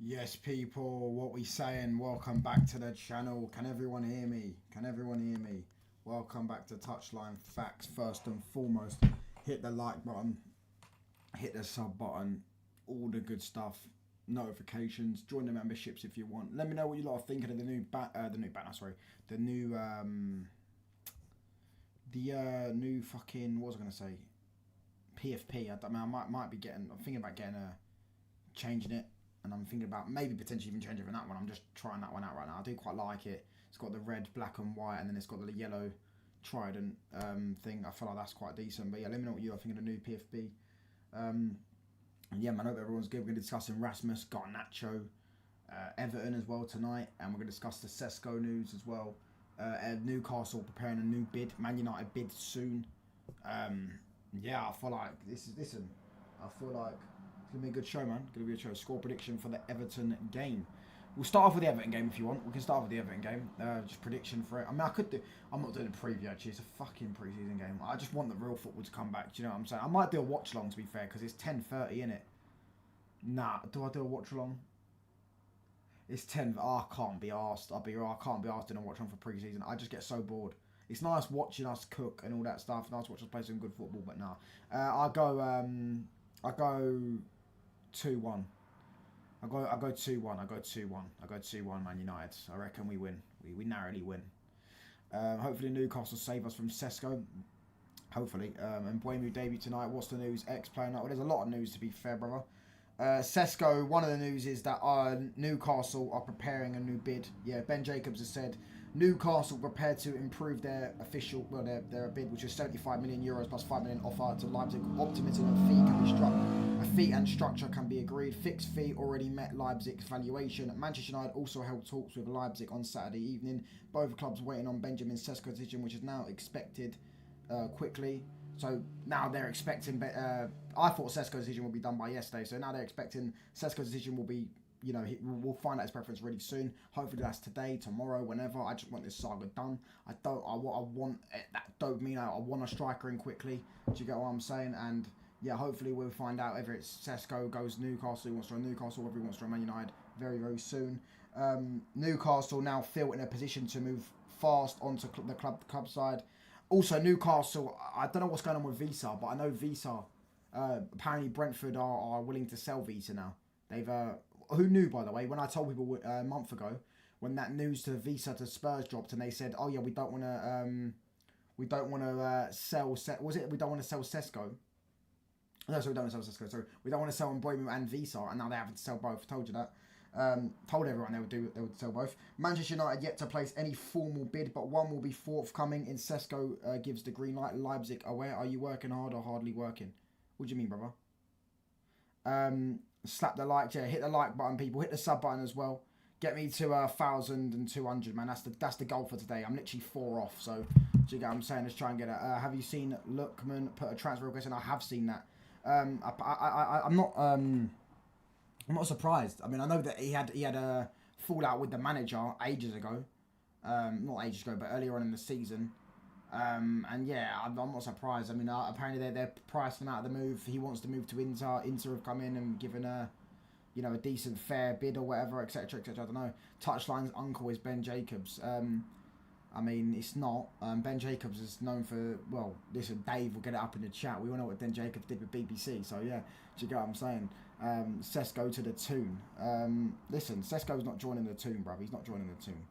Yes, people, what we saying? Welcome back to the channel. Can everyone hear me? Can everyone hear me? Welcome back to Touchline Facts. First and foremost, hit the like button, hit the sub button, all the good stuff, notifications, join the memberships if you want. Let me know what you lot are thinking of the new new fucking, what was I gonna say? PFP. I might be getting. I'm thinking about changing it. And I'm thinking about maybe potentially even changing that one. I'm just trying that one out right now. I do quite like it. It's got the red, black and white, and then it's got the yellow trident thing. I feel like that's quite decent. But yeah, let me know what you are thinking of the new PFP. And yeah, man, I hope everyone's good. We're going to be discussing Rasmus, Garnacho, Everton as well tonight. And we're going to discuss the Cesco news as well. Newcastle preparing a new bid. Man United bid soon. Yeah, I feel like I feel like it's going to be a good show, man. It's going to be a show. Score prediction for the Everton game. We'll start off with the Everton game if you want. We can start with the Everton game. Just prediction for it. I mean, I could do... I'm not doing a preview, actually. It's a fucking pre-season game. I just want the real football to come back. Do you know what I'm saying? I might do a watch-along, to be fair, because it's 10:30, innit? Nah. Do I do a watch-along? It's 10... Oh, I can't be arsed. I can't be arsed doing a watch-along for pre-season. I just get so bored. It's nice watching us cook and all that stuff. Nice watching us play some good football, but nah. I go 2-1. I go 2-1. I go 2-1, Man United. I reckon we win. We narrowly win. Hopefully Newcastle save us from Cesco. Hopefully. And Buemu debut tonight. What's the news? X-player night. Well, there's a lot of news, to be fair, brother. Cesco, one of the news is that Newcastle are preparing a new bid. Yeah, Ben Jacobs has said Newcastle prepared to improve their their bid, which is 75 million euros plus 5 million offer to Leipzig. Optimism a fee and structure can be agreed. Fixed fee already met Leipzig's valuation. Manchester United also held talks with Leipzig on Saturday evening. Both clubs waiting on Benjamin Sesko's decision, which is now expected quickly. So now they're expecting... I thought Cesco's decision would be done by yesterday. So now they're expecting Cesco's decision will be... You know, we'll find out his preference really soon. Hopefully that's today, tomorrow, whenever. I just want this saga done. What I want... That don't mean I want a striker in quickly. Do you get what I'm saying? And yeah, hopefully we'll find out whether it's Cesco goes Newcastle, he wants to go Newcastle, whether he wants to go Man United very, very soon. Newcastle now feel in a position to move fast onto the club side. Also, Newcastle, I don't know what's going on with Visa, but I know Visa, apparently Brentford are willing to sell Visa now. They've, who knew, by the way, when I told people a month ago, when that news to Visa to Spurs dropped and they said, oh yeah, we don't want to sell, was it, we don't want to sell Cesco? No, so we don't want to sell Cesco, sorry. We don't want to sell Buemu and Visa, and now they're having to sell both. Told you that. Told everyone they would sell both. Manchester United yet to place any formal bid, but one will be forthcoming in Cesco gives the green light. Leipzig aware. Are you working hard or hardly working? What do you mean, brother? Slap the like, yeah, hit the like button, people. Hit the sub button as well. Get me to 1,200, man. That's the goal for today. I'm literally 4 off, so do you get what I'm saying? Let's try and get it. Have you seen Lookman put a transfer request in? I have seen that. I'm not surprised. I mean, I know that he had a fallout with the manager ages ago. Not ages ago, but earlier on in the season. And yeah, I'm not surprised. I mean, apparently they're pricing him out of the move. He wants to move to Inter. Inter have come in and given a decent fair bid or whatever, etc., etc. I don't know. Touchline's uncle is Ben Jacobs. I mean, it's not. Ben Jacobs is known for, well, listen, Dave will get it up in the chat. We all know what Ben Jacobs did with BBC, so yeah, do you get what I'm saying? Cesco to the Toon. Listen, Cesco's not joining the Toon, bruv. He's not joining the Toon.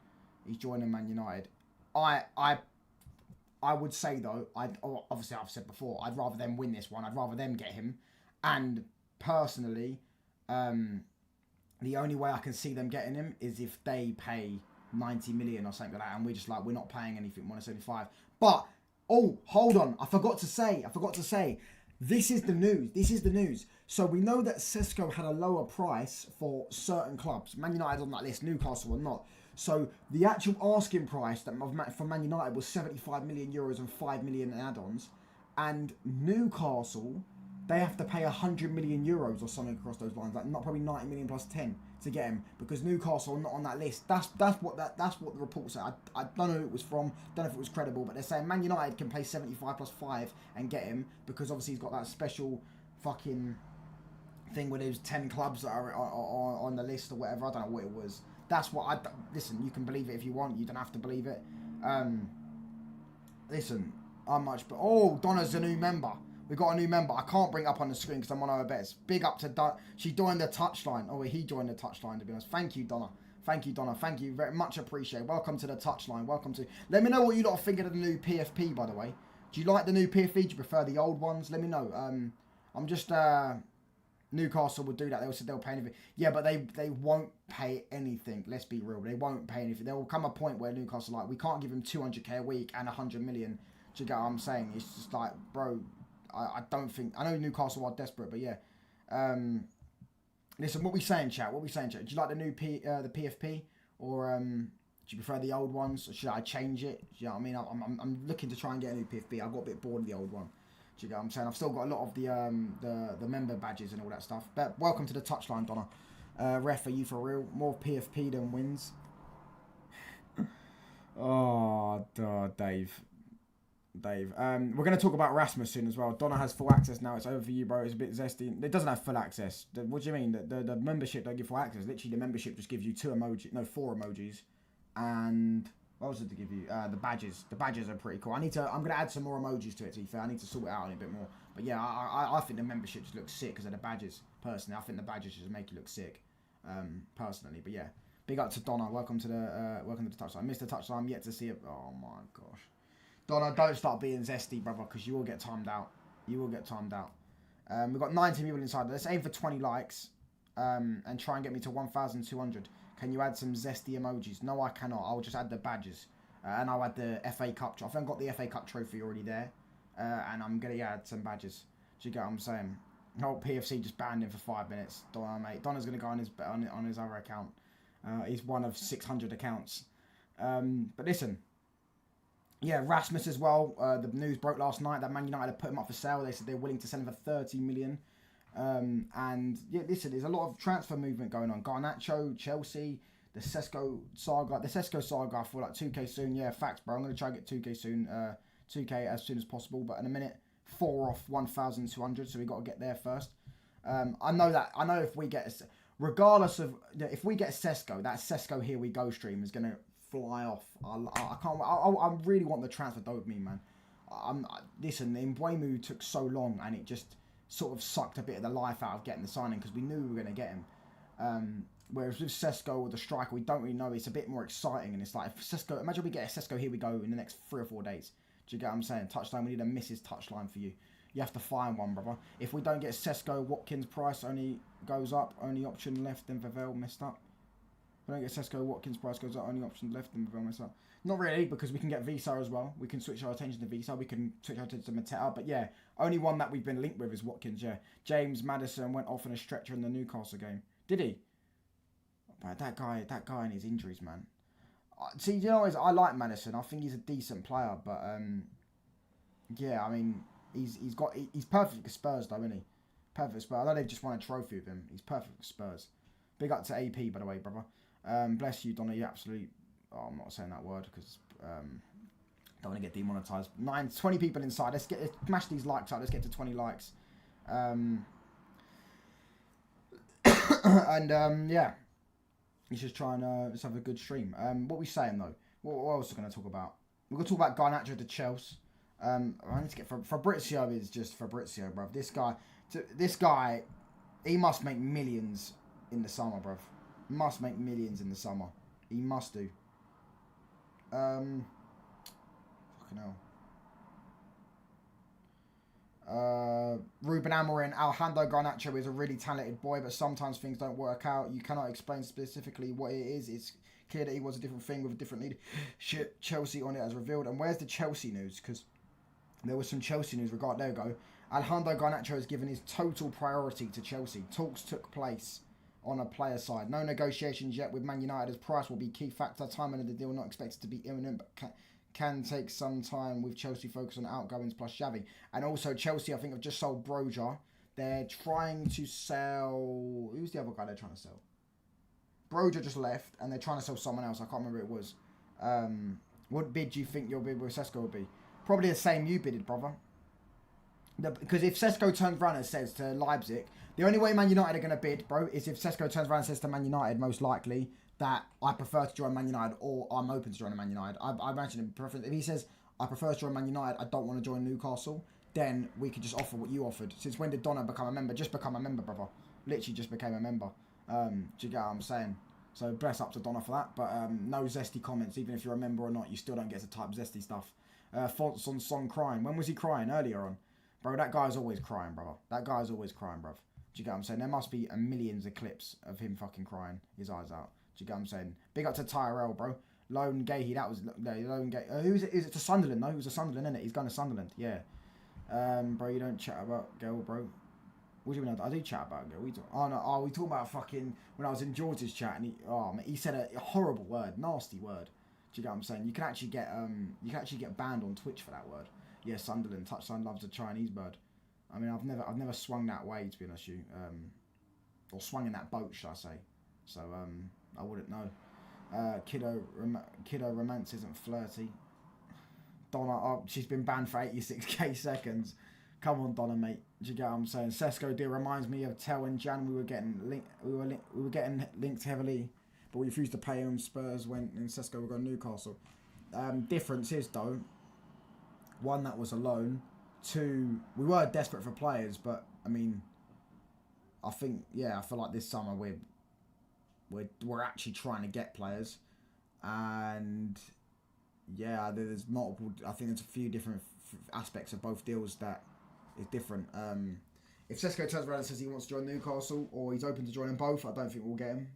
He's joining Man United. I would say, though, obviously I've said before, I'd rather them win this one. I'd rather them get him. And personally, the only way I can see them getting him is if they pay 90 million or something like that, and we're just like, we're not paying anything, 175. But, oh, hold on, I forgot to say, this is the news. So we know that Cesco had a lower price for certain clubs. Man United on that list, Newcastle or not. So the actual asking price for Man United was 75 million euros and 5 million in add-ons. And Newcastle, they have to pay 100 million euros or something across those lines, like not probably 90 million plus 10 to get him, because Newcastle are not on that list. That's what the report said. I don't know who it was from, don't know if it was credible, but they're saying Man United can pay 75 plus 5 and get him, because obviously he's got that special fucking thing where there's 10 clubs that are on the list or whatever. I don't know what it was. That's what listen, you can believe it if you want. You don't have to believe it. Listen, how much? But oh, Donna's a new member. We got a new member. I can't bring it up on the screen because I'm on our bets. Big up to Donna. She joined the touchline. Oh, he joined the touchline, to be honest. Thank you, Donna. Thank you, Donna. Thank you very much. Appreciate. Welcome to the touchline. Welcome to. Let me know what you lot think of the new PFP, by the way. Do you like the new PFP? Do you prefer the old ones? Let me know. I'm just Newcastle would do that. They said they'll pay anything. Yeah, but they won't pay anything. Let's be real. They won't pay anything. There will come a point where Newcastle we can't give him 200k a week and 100 million. Do you get what I'm saying? It's just like, bro. I don't think... I know Newcastle are desperate, but yeah. Listen, what we saying, chat? Do you like the new the PFP? Or do you prefer the old ones? Or should I change it? Do you know what I mean? I'm looking to try and get a new PFP. I got a bit bored of the old one. Do you get what I'm saying? I've still got a lot of the member badges and all that stuff. But welcome to the touchline, Donna. Ref, are you for real? More PFP than wins. Oh, Dave. We're going to talk about Rasmus soon as well. Donna has full access now. It's over for you, bro. It's a bit zesty. It doesn't have full access. What do you mean? The membership don't give full access. Literally, the membership just gives you 4 emojis. And what else did it give you? The badges. The badges are pretty cool. I'm going to add some more emojis to it, to be fair. I need to sort it out a bit more. But yeah, I think the membership just looks sick because of the badges. Personally, I think the badges just make you look sick. Personally, but yeah. Big up to Donna. Welcome to the touchline. I missed the touchline. I'm yet to see it. Oh my gosh. Donna, don't start being zesty, brother, because you will get timed out. We've got 19 people inside. Let's aim for 20 likes and try and get me to 1,200. Can you add some zesty emojis? No, I cannot. I'll just add the badges. And I'll add the FA Cup. I think I've got the FA Cup trophy already there. And I'm going to add some badges. Do you get what I'm saying? Oh, PFC just banned him for 5 minutes. Donna, mate. Donna's going to go on his other account. He's one of 600 accounts. But listen. Yeah, Rasmus as well. The news broke last night that Man United had put him up for sale. They said they're willing to sell him for 30 million. And yeah, listen, there's a lot of transfer movement going on. Garnacho, Chelsea, the Cesco saga. The Cesco saga, I feel like 2K soon. Yeah, facts, bro. I'm going to try and get 2K soon. 2K as soon as possible. But in a minute, 4 off 1,200. So we got to get there first. I know if we get, regardless of, if we get Cesco, that Cesco Here We Go stream is going to fly off. I can't. I really want the transfer dopamine, man. Listen, the Mbeumo took so long, and it just sort of sucked a bit of the life out of getting the signing because we knew we were going to get him. Whereas with Cesco or the striker, we don't really know. It's a bit more exciting, and it's like if Cesco. Imagine we get a Cesco Here We Go in the next 3 or 4 days. Do you get what I'm saying? Touchline. We need a Mrs. Touchline for you. You have to find one, brother. If we don't get Cesco, Watkins price only goes up. Only option left. Then Vavel messed up. If I don't get Cesco, Watkins price goes up. Only option left, and Vavel messed up. Not really, because we can get Visa as well. We can switch our attention to Visa. We can switch our attention to Mateta. But yeah, only one that we've been linked with is Watkins, yeah. James Maddison went off on a stretcher in the Newcastle game. Did he? But that guy and his injuries, man. See, you know, I like Maddison. I think he's a decent player. But, yeah, I mean, he's perfect for Spurs, though, isn't he? Perfect for Spurs. I know they've just won a trophy with him. He's perfect for Spurs. Big up to AP, by the way, brother. Bless you, Donna. You absolutely... Oh, I'm not saying that word because don't want to get demonetized. 20 people inside. Let's smash these likes up. Let's get to 20 likes. Yeah, let's just try and let's have a good stream. What are we saying though? What else are we going to talk about? We're going to talk about Garnacho to Chelsea. I need to get Fabrizio is just Fabrizio, bruv. This guy, he must make millions in the summer, bruv. Must make millions in the summer. He must do. Fucking hell. Ruben Amorim, Alejandro Garnacho is a really talented boy, but sometimes things don't work out. You cannot explain specifically what it is. It's clear that he was a different thing with a different leadership. Chelsea on it as revealed. And where's the Chelsea news? Because there was some Chelsea news regarding. There we go. Alejandro Garnacho has given his total priority to Chelsea. Talks took place on a player side. No negotiations yet with Man United as price will be key factor. Timing of the deal not expected to be imminent, but can take some time with Chelsea focus on outgoings plus Xavi. And also Chelsea, I think, have just sold Broja. They're trying to sell... Who's the other guy they're trying to sell? Broja just left, and they're trying to sell someone else. I can't remember who it was. What bid do you think your bid with Cesco would be? Probably the same you bidded, brother. Because if Cesco turns around and says to Leipzig, the only way Man United are going to bid, bro, is if Cesco turns around and says to Man United, most likely, that I prefer to join Man United or I'm open to joining Man United. I imagine him preference. If he says, I prefer to join Man United, I don't want to join Newcastle, then we could just offer what you offered. Since when did Donna become a member? Just become a member, brother. Literally just became a member. Do you get what I'm saying? So bless up to Donna for that. But no zesty comments. Even if you're a member or not, you still don't get to type zesty stuff. Fonts on Son crying. When was he crying? Earlier on. Bro, that guy's always crying, brother. That guy's always crying, bruv. Do you get what I'm saying? There must be millions of clips of him fucking crying his eyes out. Do you get what I'm saying? Big up to Tyrell, bro. Lone Gahey, that was... No, Lone Gahey. Who is it? Is it to Sunderland? No, he was to Sunderland, innit? He's going to Sunderland, yeah. Bro, you don't chat about girl, bro. What do you mean? I do chat about girl. We talk about fucking... When I was in George's chat, and he said a horrible word, nasty word. Do you get what I'm saying? You can actually get banned on Twitch for that word. Yeah, Sunderland. Touchline loves a Chinese bird. I mean, I've never swung that way, to be honest with you. Or swung in that boat, should I say. So, I wouldn't know. Kiddo Romance isn't flirty. Donna, she's been banned for 86k seconds. Come on, Donna, mate. Do you get what I'm saying? Cesco deal reminds me of Tel and Jan. We were getting linked heavily, but we refused to pay him. Spurs went and Cesco were going to Newcastle. Difference is, though, one, that was a loan. Two, we were desperate for players, but I mean, I feel like this summer we're actually trying to get players, and yeah, there's multiple. I think there's a few different aspects of both deals that is different. If Cesco turns around and says he wants to join Newcastle or he's open to joining both, I don't think we'll get him,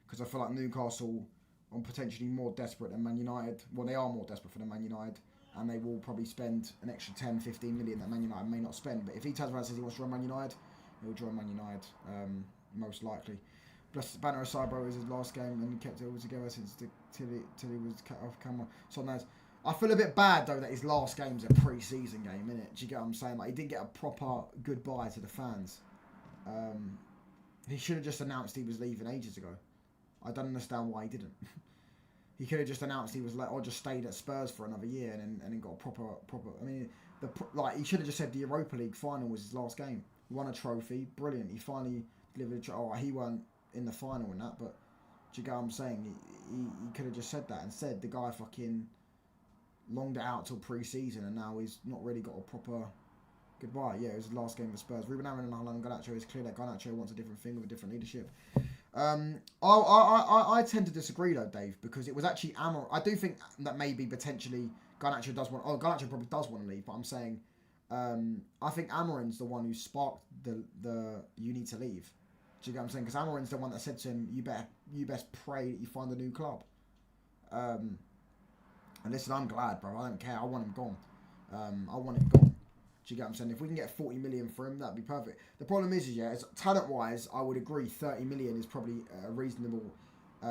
because I feel like Newcastle are potentially more desperate than Man United. Well, they are more desperate for than Man United. And they will probably spend an extra 10, 15 million that Man United may not spend. But if he turns around and says he wants to join Man United, he'll join Man United, most likely. Plus, banter aside, bro, it was his last game and he kept it all together since till he was cut off camera. So nice. I feel a bit bad, though, that his last game's a pre-season game, innit? Do you get what I'm saying? Like, he didn't get a proper goodbye to the fans. He should have just announced he was leaving ages ago. I don't understand why he didn't. He could have just announced he was like, or just stayed at Spurs for another year and then got a proper. I mean, he should have just said the Europa League final was his last game. He won a trophy, brilliant. He finally delivered. He weren't in the final and that, but do you get what I'm saying? He could have just said that and said the guy fucking longed it out till pre-season and now he's not really got a proper goodbye. Yeah, it was his last game for Spurs. Ruben Amorim and Hojlund, Garnacho. It's clear that Garnacho wants a different thing with a different leadership. I tend to disagree though, Dave, because it was actually Amorim. I do think that maybe potentially Garnacho does want. Oh, Garnacho probably does want to leave, but I'm saying, I think Amorim's the one who sparked the you need to leave. Do you get what I'm saying? Because Amorim's the one that said to him, you best pray that you find a new club. And listen, I'm glad, bro. I don't care. I want him gone. I want him gone. Do you get what I'm saying? If we can get 40 million for him, that'd be perfect. The problem is talent-wise, I would agree 30 million is probably reasonable.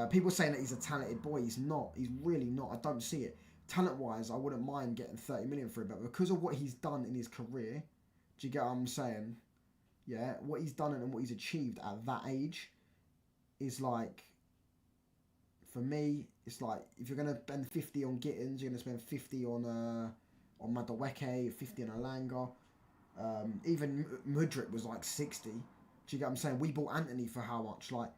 People saying that he's a talented boy. He's not. He's really not. I don't see it. Talent-wise, I wouldn't mind getting 30 million for him. But because of what he's done in his career, do you get what I'm saying? Yeah, what he's done and what he's achieved at that age is like, for me, it's like, if you're going to spend 50 on Gittins, you're going to spend 50 on Madueke, 50 on Alanga. Even Mudryk was like 60. Do you get what I'm saying? We bought Anthony for how much? Like,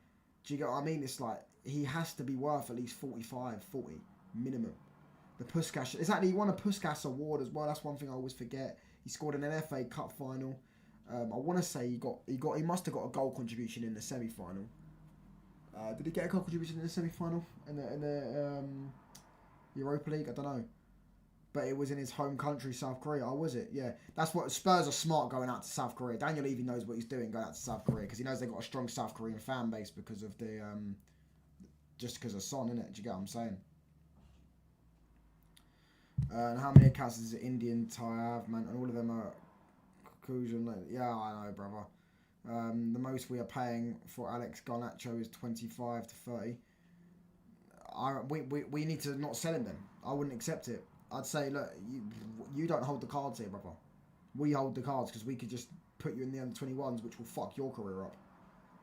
do you get what I mean? It's like, he has to be worth at least 45, 40 minimum. The Puskas, exactly, he won a Puskas award as well. That's one thing I always forget. He scored in an FA Cup final. I want to say he must have got a goal contribution in the semi-final. Did he get a goal contribution in the semi-final in the Europa League? I don't know. But it was in his home country, South Korea. Oh, was it? Yeah. That's what Spurs are smart going out to South Korea. Daniel Levy knows what he's doing going out to South Korea because he knows they've got a strong South Korean fan base because of the just because of Son, innit? Do you get what I'm saying? And how many accounts does the Indian Thai have, man? And all of them are Caucasian. Yeah, I know, brother. The most we are paying for Alex Garnacho is 25 to 30. We need to not sell him then. I wouldn't accept it. I'd say, look, you don't hold the cards here, brother. We hold the cards because we could just put you in the under-21s, which will fuck your career up.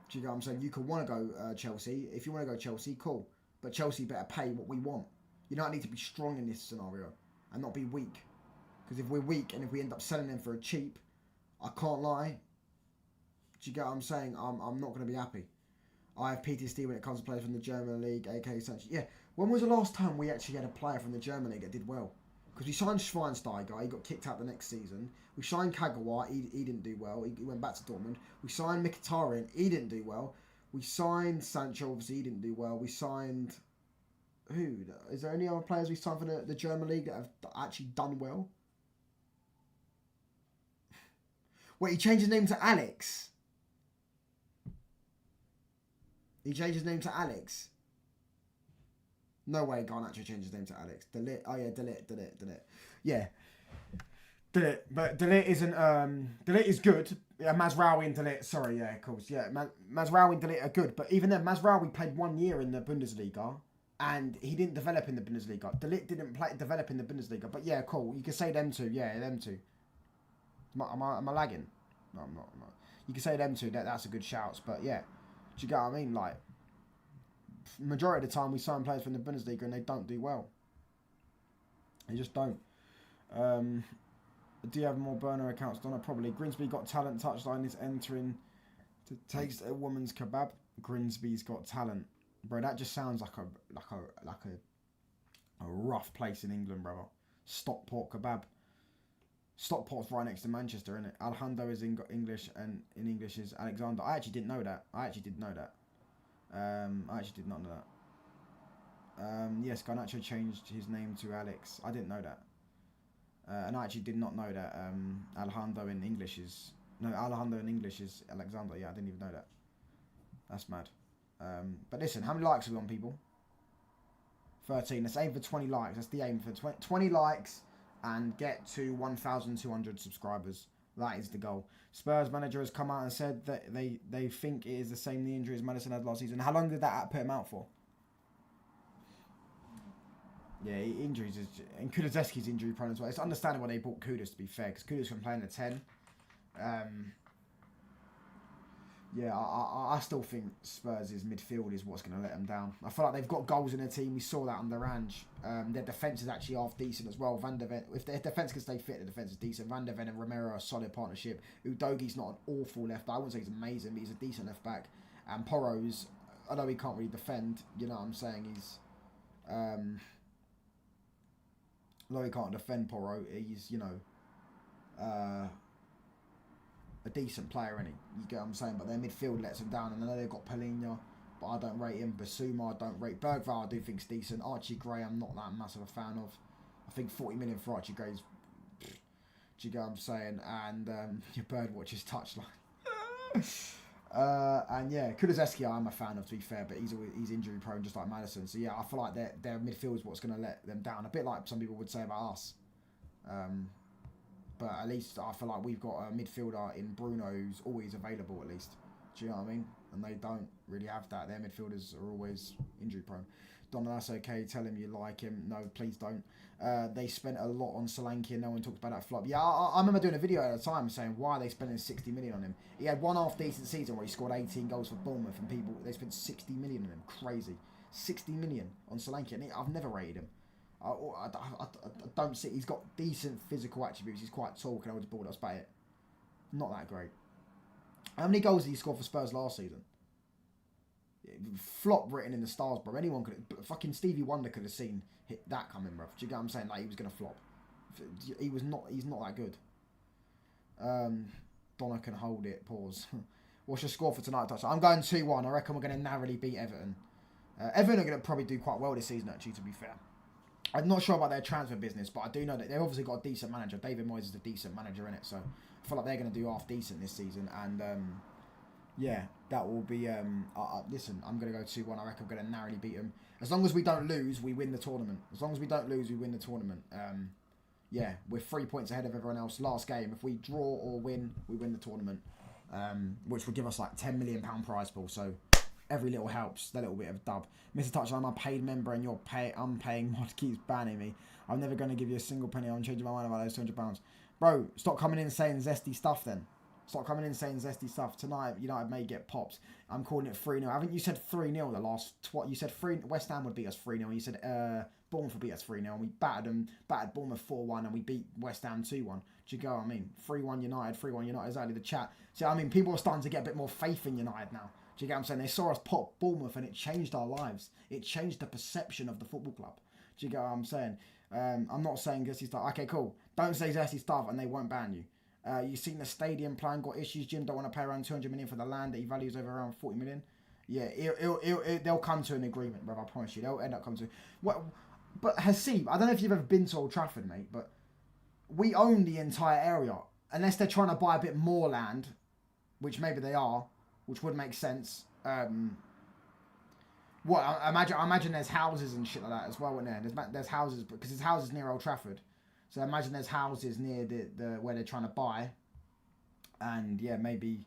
Do you get what I'm saying? You could want to go Chelsea. If you want to go Chelsea, cool. But Chelsea better pay what we want. You don't need to be strong in this scenario and not be weak. Because if we're weak and if we end up selling them for a cheap, I can't lie. Do you get what I'm saying? I'm not going to be happy. I have PTSD when it comes to players from the German League, aka Sanchez. Yeah, when was the last time we actually had a player from the German League that did well? Because we signed Schweinsteiger, he got kicked out the next season. We signed Kagawa, he didn't do well, he went back to Dortmund. We signed Mkhitaryan, he didn't do well. We signed Sancho, obviously he didn't do well. We signed... Who? Is there any other players we signed for the German League that have actually done well? Wait, he changed his name to Alex. He changed his name to Alex. No way Garnacho changed his name to Alex. Delete. Oh yeah, delete. Yeah. Delete. But delete isn't delete is good. Yeah, Mazraoui and delete. Sorry, yeah, of course. Yeah, Mazraoui and delete are good. But even then, Mazraoui played 1 year in the Bundesliga and he didn't develop in the Bundesliga. Delete didn't develop in the Bundesliga. But yeah, cool. You can say them two. Yeah, them two. Am I lagging? No, I'm not. You can say them two. That's a good shout. But yeah. Do you get what I mean? Like, majority of the time we sign players from the Bundesliga and they don't do well. They just don't. Do you have more burner accounts, Donna? Probably. Grimsby Got Talent touchline is entering to taste a woman's kebab. Grimsby's Got Talent, bro. That just sounds like a rough place in England, brother. Stockport kebab. Stockport's right next to Manchester, isn't it? Alejandro is in English, and in English is Alexander. I actually didn't know that. I actually did not know that. Yes, Garnacho changed his name to Alex. I didn't know that. And I actually did not know that Alejandro in English is... No, Alejandro in English is Alexander. Yeah, I didn't even know that. That's mad. But listen, how many likes are we on, people? 13. Let's aim for 20 likes. That's the aim for 20 likes. And get to 1,200 subscribers. That is the goal. Spurs manager has come out and said that they think it is the same knee injury as Madison had last season. How long did that put him out for? Yeah, injuries is... And Kulusevski's injury prone as well. It's understandable they bought Kudus, to be fair, because Kudus can play in the 10. Yeah, I still think Spurs' midfield is what's going to let them down. I feel like they've got goals in their team. We saw that under Ange. Their defence is actually half decent as well. Van der Ven, if their defence can stay fit, the defence is decent. Van der Ven and Romero are a solid partnership. Udogi's not an awful left back. I wouldn't say he's amazing, but he's a decent left back. And Porro's, although he can't really defend, you know what I'm saying, he's... although he can't defend Porro, he's, you know... a decent player, isn't he? You get what I'm saying? But their midfield lets them down. And I know they've got Palhinha, but I don't rate him. Basuma, I don't rate. Bergvall, I do think's decent. Archie Gray, I'm not that massive a fan of. I think 40 million for Archie Gray's... Do you get what I'm saying? And your Birdwatch's touchline. And yeah, Kulusevski I'm a fan of, to be fair, but he's injury prone just like Madison. So yeah, I feel like their midfield is what's going to let them down. A bit like some people would say about us. But at least I feel like we've got a midfielder in Bruno who's always available, at least. Do you know what I mean? And they don't really have that. Their midfielders are always injury prone. Donna, that's okay. Tell him you like him. No, please don't. They spent a lot on Solanke and no one talks about that flop. Yeah, I remember doing a video at the time saying, why are they spending 60 million on him? He had one half decent season where he scored 18 goals for Bournemouth and they spent 60 million on him. Crazy. 60 million on Solanke. And I've never rated him. I don't see... He's got decent physical attributes. He's quite tall, can hold the ball. That's about it. Not that great. How many goals did he score for Spurs last season? Flop written in the stars, bro. Anyone could... Fucking Stevie Wonder could have seen that coming, bro. Do you get what I'm saying? Like, he was going to flop. He's not that good. Donna can hold it. Pause. What's your score for tonight, Touch? I'm going 2-1. I reckon we're going to narrowly beat Everton. Everton are going to probably do quite well this season, actually, to be fair. I'm not sure about their transfer business, but I do know that they've obviously got a decent manager. David Moyes is a decent manager in it, so I feel like they're going to do half decent this season. And yeah, that will be... listen, I'm going to go 2-1. I reckon I'm going to narrowly beat them. As long as we don't lose, we win the tournament. As long as we don't lose, we win the tournament. Yeah, we're 3 points ahead of everyone else. Last game, if we draw or win, we win the tournament, which would give us like £10 million prize pool. So every little helps. That little bit of dub. Mr. Touchline, I'm a paid member and your unpaying mod keeps banning me. I'm never going to give you a single penny. I'm changing my mind about those £200. Bro, stop coming in saying zesty stuff then. Stop coming in saying zesty stuff. Tonight, United may get pops. I'm calling it 3-0. Haven't you said 3-0 the last... You said West Ham would beat us 3-0. You said Bournemouth beat us 3-0, and we battered Bournemouth 4-1, and we beat West Ham 2-1. Do you get what I mean? 3-1 United, 3-1 United, exactly the chat. So, I mean, people are starting to get a bit more faith in United now. Do you get what I'm saying? They saw us pop Bournemouth, and it changed our lives. It changed the perception of the football club. Do you get what I'm saying? I'm not saying Zesty stuff. Okay, cool. Don't say Zesty stuff, and they won't ban you. You've seen the stadium plan got issues. Jim don't want to pay around 200 million for the land that he values over around 40 million. Yeah, they'll come to an agreement, bro. I promise you, they'll end up coming to. What? But Hasib, I don't know if you've ever been to Old Trafford, mate, but we own the entire area, unless they're trying to buy a bit more land, which maybe they are, which would make sense. I imagine there's houses and shit like that as well, isn't there? There's houses, because there's houses near Old Trafford. So I imagine there's houses near the where they're trying to buy. And yeah, maybe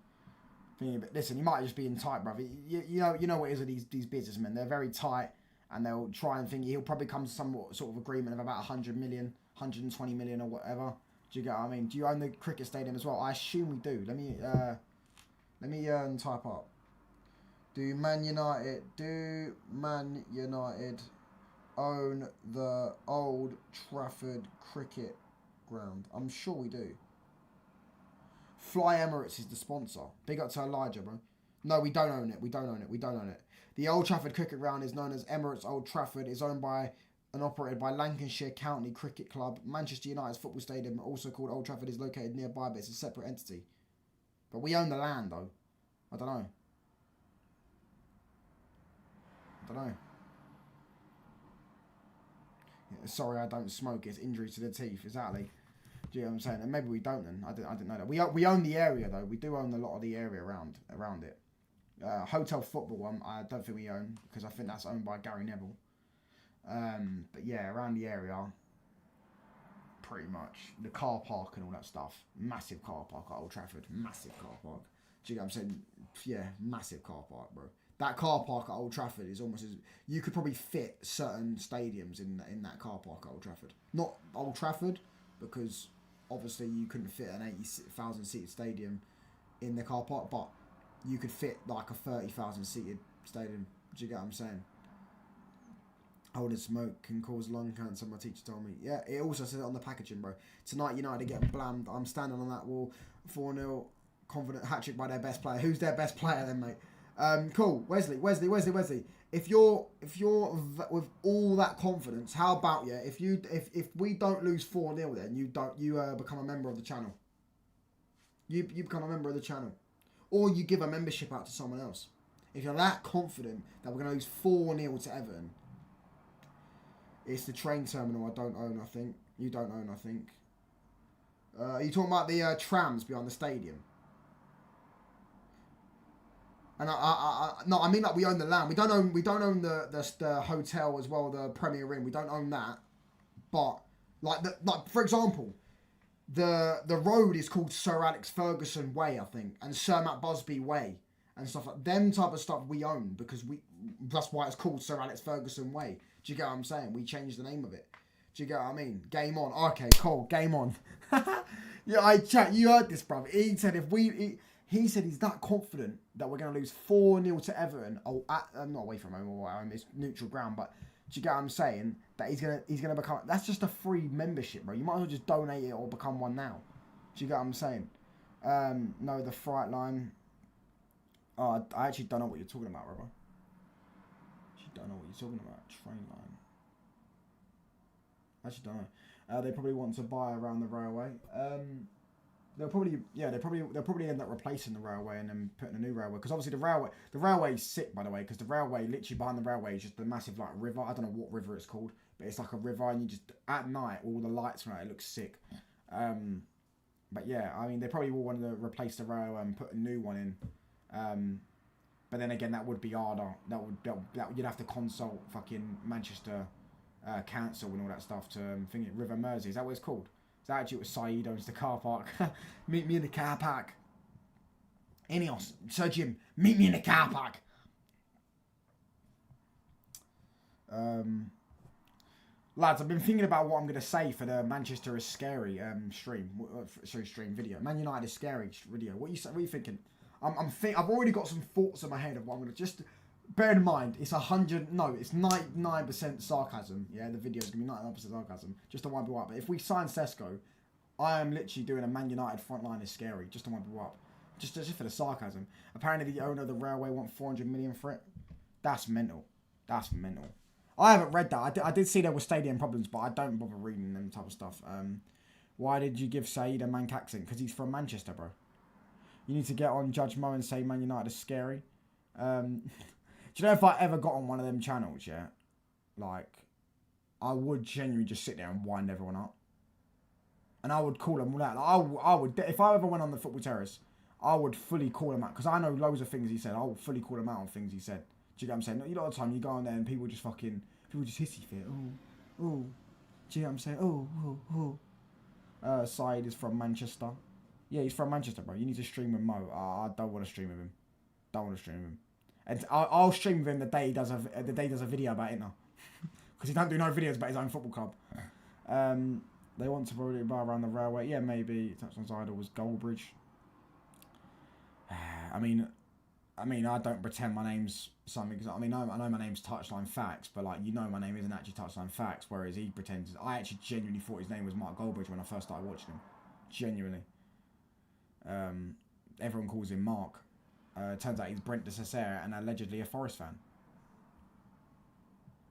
thinking, but listen, you might just be in tight, brother. You know what it is with these businessmen. They're very tight, and they'll try and think he'll probably come to some sort of agreement of about 100 million, 120 million or whatever. Do you get what I mean? Do you own the cricket stadium as well? I assume we do. Let me type up. Do Man United own the Old Trafford cricket ground? I'm sure we do. Fly Emirates is the sponsor. Big up to Elijah, bro. No, we don't own it. We don't own it. The Old Trafford cricket ground is known as Emirates Old Trafford. It's owned by and operated by Lancashire County Cricket Club. Manchester United's football stadium, also called Old Trafford, is located nearby, but it's a separate entity. But we own the land, though. I don't know. Yeah, sorry, I don't smoke. It's injury to the teeth, exactly. Do you know what I'm saying? And maybe we don't then. I didn't know that. We own the area, though. We do own a lot of the area around it. Hotel football, I don't think we own, because I think that's owned by Gary Neville. But yeah, around the area, pretty much. The car park and all that stuff. Massive car park at Old Trafford. Massive car park. Do you know what I'm saying? Yeah, massive car park, bro. That car park at Old Trafford is almost as... You could probably fit certain stadiums in that car park at Old Trafford. Not Old Trafford, because obviously you couldn't fit an 80,000 seated stadium in the car park, but you could fit like a 30,000 seated stadium. Do you get what I'm saying? Holding smoke can cause lung cancer, my teacher told me. Yeah, it also says it on the packaging, bro. Tonight United are getting blammed. I'm standing on that wall. 4-0, confident hat-trick by their best player. Who's their best player then, mate? Cool. Wesley. If you're with all that confidence, how about if we don't lose 4-0, then you become a member of the channel. You become a member of the channel, or you give a membership out to someone else. If you're that confident that we're going to lose 4-0 to Everton, it's the train terminal I don't own. I think you don't own. I think. Are you talking about the trams behind the stadium? And I mean like we own the land. We don't own the hotel as well, the Premier Inn. We don't own that. But like for example, the road is called Sir Alex Ferguson Way, I think, and Sir Matt Busby Way and stuff like them type of stuff we own, because that's why it's called Sir Alex Ferguson Way. Do you get what I'm saying? We changed the name of it. Do you get what I mean? Game on. Okay, cool. Game on. Yeah, you heard this, bruv. He said he said he's that confident that we're going to lose 4-0 to Everton. Oh, not away from home or it's neutral ground, but do you get what I'm saying? That he's gonna become. That's just a free membership, bro. You might as well just donate it or become one now. Do you get what I'm saying? No, the fright line. Oh, I actually don't know what you're talking about, brother. Don't know what you're talking about. Train line. I actually don't know. They probably want to buy around the railway. They'll probably end up replacing the railway and then putting a new railway, because obviously the railway is sick, by the way, because the railway, literally behind the railway, is just a massive like river. I don't know what river it's called, but it's like a river, and you just at night all the lights on it looks sick. But yeah, I mean they probably will want to replace the railway and put a new one in. But then again, that would be harder. That you'd have to consult fucking Manchester Council and all that stuff to think it. River Mersey, is that what it's called? Is that actually what Saeed owns the car park? Meet me in the car park. Ineos, Sir Jim, meet me in the car park. Lads, I've been thinking about what I'm going to say for the Manchester is scary stream video. Man United is scary video. What are you thinking? I've already got some thoughts in my head of what I'm going to just... bear in mind, it's 100. No, it's 99% sarcasm. Yeah, the video's gonna be 99% sarcasm. Just to wind people up. But if we sign Cesco, I am literally doing a Man United front line is scary. Just to wind people up. Just for the sarcasm. Apparently, the owner of the railway want 400 million for it. That's mental. That's mental. I haven't read that. I did see there were stadium problems, but I don't bother reading them type of stuff. Why did you give Saeed a Manc accent? Because he's from Manchester, bro. You need to get on Judge Mo and say Man United is scary. Do you know if I ever got on one of them channels, yeah? Like, I would genuinely just sit there and wind everyone up. And I would call them all out. Like, I would, if I ever went on the Football Terrace, I would fully call him out. Because I know loads of things he said. I would fully call him out on things he said. Do you get what I'm saying? You know, a lot of the time you go on there and people just hissy fit. Oh, oh. Do you get what I'm saying? Oh. Saeed is from Manchester. Yeah, he's from Manchester, bro. You need to stream with Mo. I don't want to stream with him. Don't want to stream with him. And I'll stream with him the day he does a video about it now. Because he don't do no videos about his own football club. They want to probably buy around the railway. Yeah, maybe. Touchdown's idol was Goldbridge. I mean, I don't pretend my name's something. I mean, I know my name's Touchline Facts, but like, you know, my name isn't actually Touchline Facts. Whereas he pretends. I actually genuinely thought his name was Mark Goldbridge when I first started watching him. Genuinely. Everyone calls him Mark. Turns out he's Brent de Cesare and allegedly a Forest fan.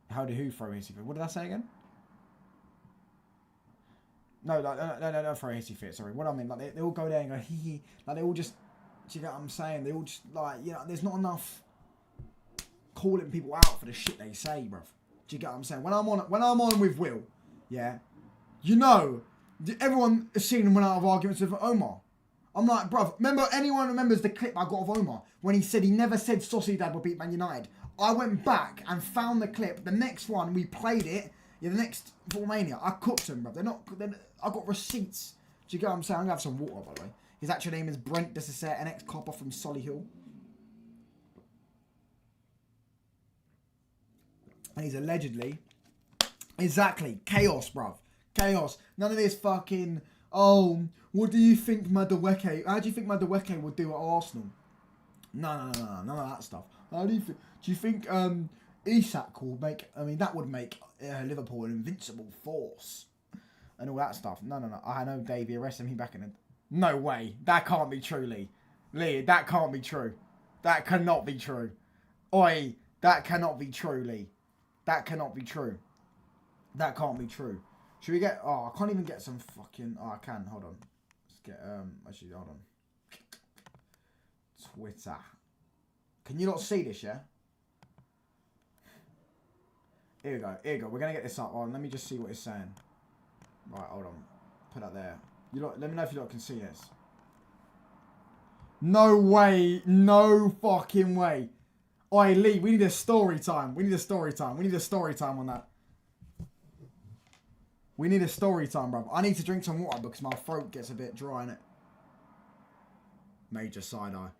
How did who throw a hissy fit? What did I say again? No, throw a hissy fit. Sorry. What I mean, like they all go there and go hee hee. Like they all just. Do you get what I'm saying? They all just like, you know, there's not enough calling people out for the shit they say, bruv. Do you get what I'm saying? When I'm on with Will, yeah, you know, everyone has seen him went out of arguments with Omar. I'm like, bruv, anyone remembers the clip I got of Omar when he said he never said Sociedad would beat Man United? I went back and found the clip. The next one, we played it. Yeah, the next Mania, I cooked them, bruv. I got receipts. Do you get what I'm saying? I'm going to have some water, by the way. His actual name is Brent de Cesare, an ex-copper from Solihull. And he's allegedly... Exactly. Chaos, bruv. Chaos. None of this fucking... Oh, what do you think Madueke... How do you think Madueke would do at Arsenal? No. None of that stuff. How do you think... Do you think Isak will make... I mean, that would make Liverpool an invincible force. And all that stuff. No. I know Davey arrested me back in the... No way. That can't be true, Lee. Lee, that can't be true. That cannot be true. Oi, that cannot be true, Lee. That cannot be true. That can't be true. Should we get... Oh, I can't even get some fucking... Oh, I can. Hold on. Let's get... Actually, hold on. Twitter. Can you not see this, yeah? Here we go. We're going to get this up. Oh, let me just see what it's saying. Right, hold on. Put that there. Let me know if you lot can see this. No way. No fucking way. Oi, Lee, we need a story time. We need a story time on that. We need a story time, bro. I need to drink some water because my throat gets a bit dry in it. Major side eye.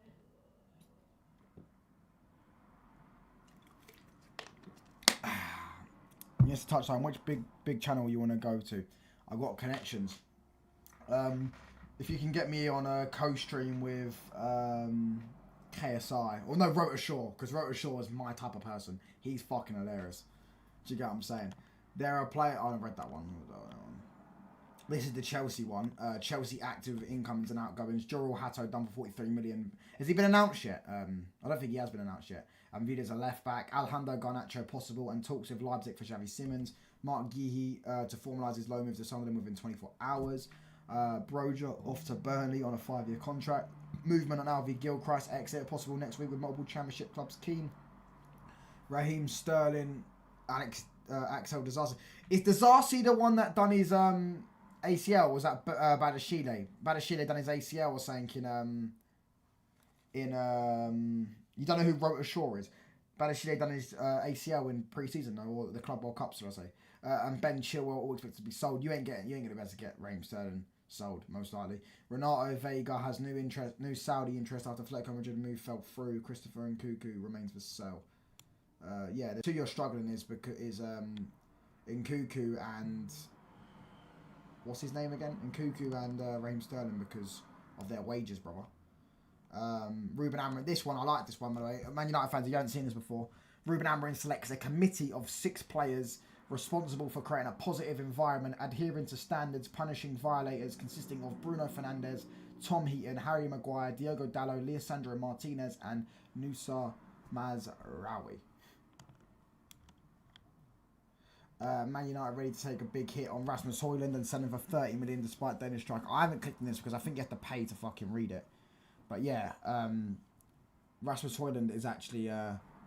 Yes, Touchline. Which big channel you want to go to? I've got connections. If you can get me on a co-stream with KSI, or no, Rota Shaw, because Rota Shaw is my type of person. He's fucking hilarious. Do you get what I'm saying? There are players... I haven't read that one. This is the Chelsea one. Chelsea active incomings and outgoings. Joral Hatto done for 43 million. Has he been announced yet? I don't think he has been announced yet. Viewed as a left back. Alejandro Garnacho possible, and talks with Leipzig for Xavi Simons. Mark Guéhi to formalise his loan move to Sunderland within 24 hours. Broja off to Burnley on a 5-year contract. Movement on Alvie Gilchrist exit possible next week with multiple championship clubs keen. Raheem Sterling, Axel Disasi. Is Disasi the one that done his ACL? Was that Badashile? Badashile done his ACL or something you don't know who Rota Shaw is? Badashile done his ACL in pre-season though, or the Club World Cup, should I say? And Ben Chilwell all expected to be sold. You ain't gonna be able to get Raheem Sterling sold, most likely. Renato Vega has new Saudi interest after Fleck Madrid move fell through. Christopher Nkunku remains for sale. Yeah, the two you're struggling is Nkunku and what's his name again? Nkunku and Raheem Sterling because of their wages, brother. Ruben Amorim. This one, I like this one, by the way. Man United fans, you haven't seen this before. Ruben Amorim selects a committee of 6 players responsible for creating a positive environment, adhering to standards, punishing violators, consisting of Bruno Fernandes, Tom Heaton, Harry Maguire, Diogo Dalot, Leandro Martinez, and Nusa Mazraoui. Man United ready to take a big hit on Rasmus Hojlund and sell him for 30 million despite Danish striker. I haven't clicked on this because I think you have to pay to fucking read it. But yeah, Rasmus Hojlund is actually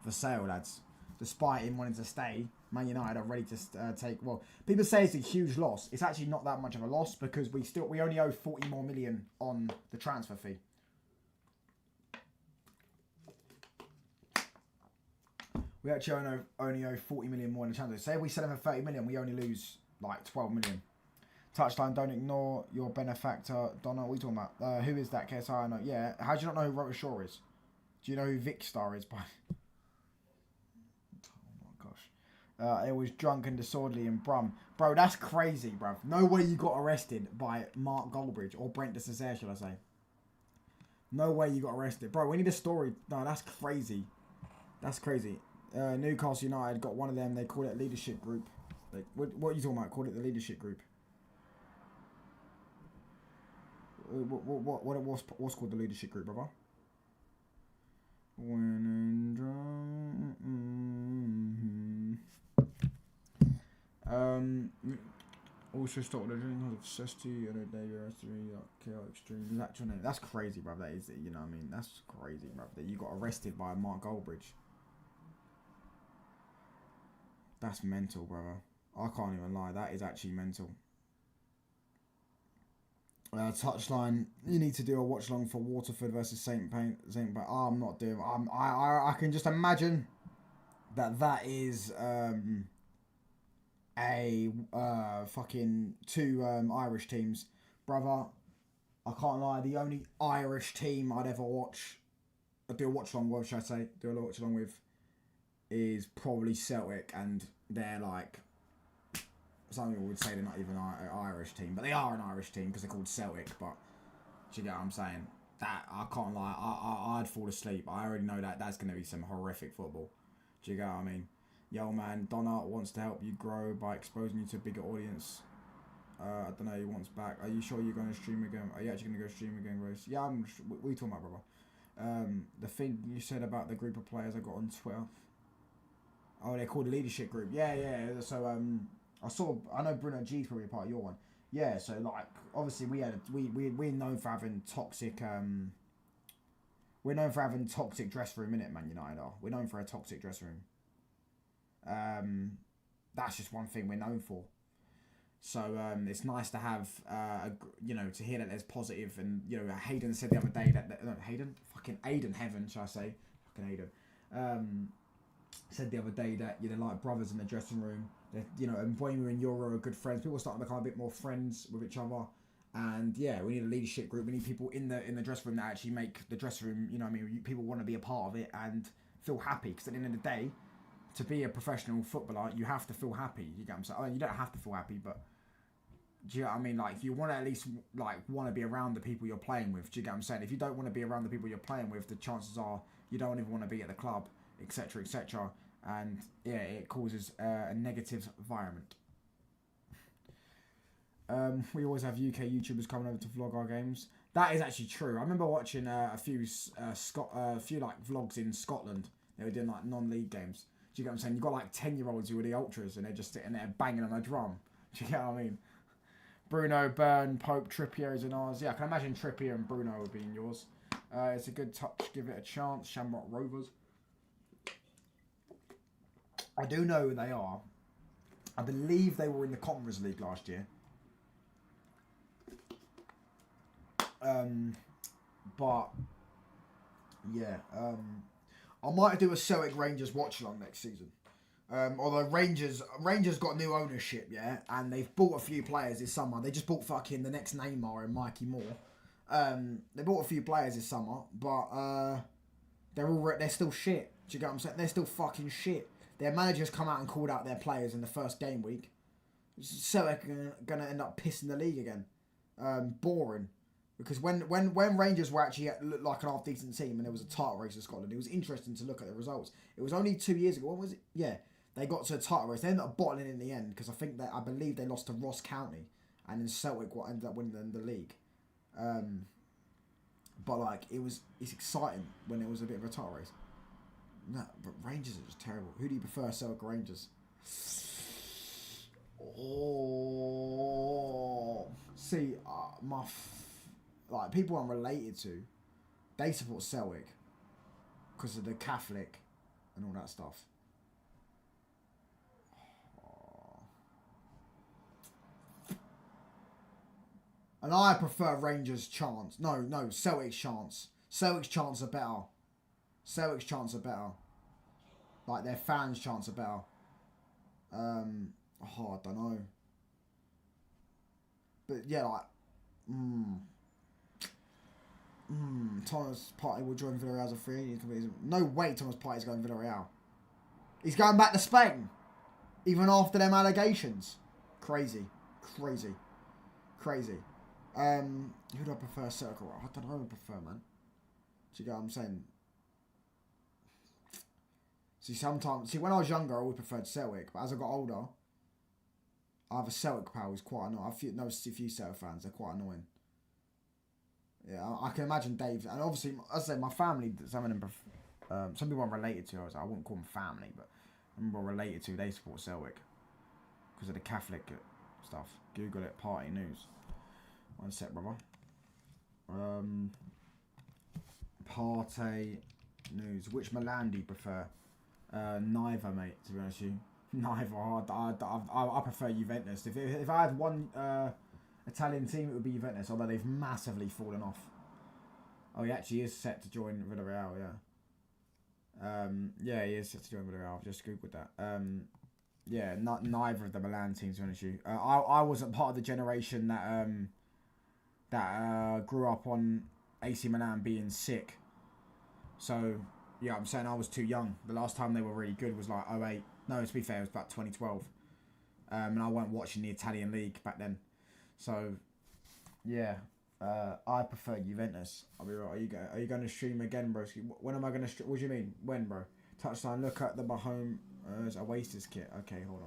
for sale, lads. Despite him wanting to stay, Man United are ready to take. Well, people say it's a huge loss. It's actually not that much of a loss because we only owe 40 more million on the transfer fee. We actually only owe 40 million more in the transfer. Say if we sell him for 30 million, we only lose like 12 million. Touchline, don't ignore your benefactor. Donna, what are you talking about? Who is that? KSI? I know. Yeah. How do you not know who Rota Shaw is? Do you know who Vic Star is? Oh my gosh. It was drunk and disorderly in Brum. Bro, that's crazy, bro. No way you got arrested by Mark Goldbridge or Brent de Cesare, shall I say. No way you got arrested. Bro, we need a story. No, that's crazy. That's crazy. Newcastle United got one of them. They call it a leadership group. Like, what are you talking about? Call it the leadership group. What's called the leadership group, brother? When also stop the drink of Sesko and a day chaotic extreme. That's your name. That's crazy, bruv. That is, you know what I mean? That's crazy, bruv. That you got arrested by Mark Goldbridge. That's mental, brother. I can't even lie. That is actually mental. Touchline. You need to do a watch along for Waterford versus Saint Paint. Oh, I'm not doing. I can just imagine that is a fucking 2 Irish teams, brother. I can't lie. The only Irish team I'd ever watch, do a watch along. What should I say? Do a watch along with is probably Celtic, and they're like. Some people would say they're not even an Irish team, but they are an Irish team because they're called Celtic. But do you get what I'm saying? That I can't lie. I'd fall asleep. I already know that's going to be some horrific football. Do you get what I mean? Yo, man, Donna wants to help you grow by exposing you to a bigger audience. I don't know. He wants back. Are you sure you're going to stream again? Are you actually going to go stream again, Rose? Yeah, what are you talking about, brother? The thing you said about the group of players I got on Twitter. Oh, they're called the leadership group. Yeah. So I know Bruno G's probably a part of your one. Yeah, so like obviously we're known for having toxic we're known for having toxic dressing room, innit, Man United are. We're known for a toxic dressing room. That's just one thing we're known for. So it's nice to have to hear that there's positive, and Hayden said the other day Aiden Heaven, shall I say? Fucking Aiden. Said the other day that they're like brothers in the dressing room. And Buemo and Euro are good friends. People are starting to become a bit more friends with each other. And yeah, we need a leadership group. We need people in the dressing room that actually make the dressing room. People want to be a part of it and feel happy. Because at the end of the day, to be a professional footballer, you have to feel happy. You get what I'm saying? I mean, you don't have to feel happy, but do you know what I mean? Like, you want to at least want to be around the people you're playing with. Do you get what I'm saying? If you don't want to be around the people you're playing with, the chances are you don't even want to be at the club, etc., etc. And yeah, it causes a negative environment. We always have UK YouTubers coming over to vlog our games. That is actually true. I remember watching a few like vlogs in Scotland. They were doing like non-league games. Do you get what I'm saying? You've got like 10-year-olds who are the ultras and they're just sitting there banging on a drum. Do you get what I mean? Bruno, Byrne, Pope, Trippier is in ours. Yeah, I can imagine Trippier and Bruno would be in yours. It's a good touch. Give it a chance. Shamrock Rovers. I do know who they are. I believe they were in the Conference League last year. But yeah, I might do a Celtic Rangers watch along next season. Although Rangers got new ownership, yeah, and they've bought a few players this summer. They just bought fucking the next Neymar and Mikey Moore. They bought a few players this summer, but they're still shit. Do you get what I'm saying? They're still fucking shit. Their managers come out and called out their players in the first game week. Celtic are going to end up pissing the league again. Boring. Because when Rangers were actually looked like an half decent team and there was a title race in Scotland, it was interesting to look at the results. It was only 2 years ago. When was it? Yeah, they got to a title race. They ended up bottling in the end because I believe they lost to Ross County, and then Celtic ended up winning the league. But like it's exciting when it was a bit of a title race. No, but Rangers are just terrible. Who do you prefer, Celtic or Rangers? Oh, see, like people I'm related to, they support Celtic because of the Catholic and all that stuff. Oh. And I prefer Rangers' chance. No, Celtic's chance. Celtic's chance are better. Celtic's chance are better. Like their fans' chance are better. I don't know. But yeah, like, Thomas Partey will join Villarreal as a free agent. No way Thomas Partey's going Villarreal. He's going back to Spain. Even after them allegations. Crazy. Who do I prefer, Sesko? I don't know who I prefer, man. Do you get what I'm saying? See, when I was younger, I always preferred Celtic. But as I got older, I have a Celtic pal who's quite annoying. I know a few Celtic fans, they're quite annoying. Yeah, I can imagine Dave. And obviously, as I say, my family, some people I'm related to, I wouldn't call them family, but some people I'm related to, they support Celtic. Because of the Catholic stuff. Google it, party news. One sec, brother. Party news. Which Milan do you prefer? Neither, mate, to be honest with you. Neither. I prefer Juventus. If I had one Italian team, it would be Juventus, although they've massively fallen off. Oh, he actually is set to join Villarreal, yeah. Yeah, he is set to join Villarreal. I've just Googled that. Yeah, neither of the Milan teams, to be honest with you. I wasn't part of the generation that grew up on AC Milan being sick. So, yeah, I'm saying I was too young. The last time they were really good was like 2008. No, to be fair, it was about 2012. And I wasn't watching the Italian league back then. So, yeah, I prefer Juventus. I'll be right. Are you going to stream again, bro? When am I going to stream? What do you mean? When, bro? Touchline, look at the Mahomes Oasis kit. Okay, hold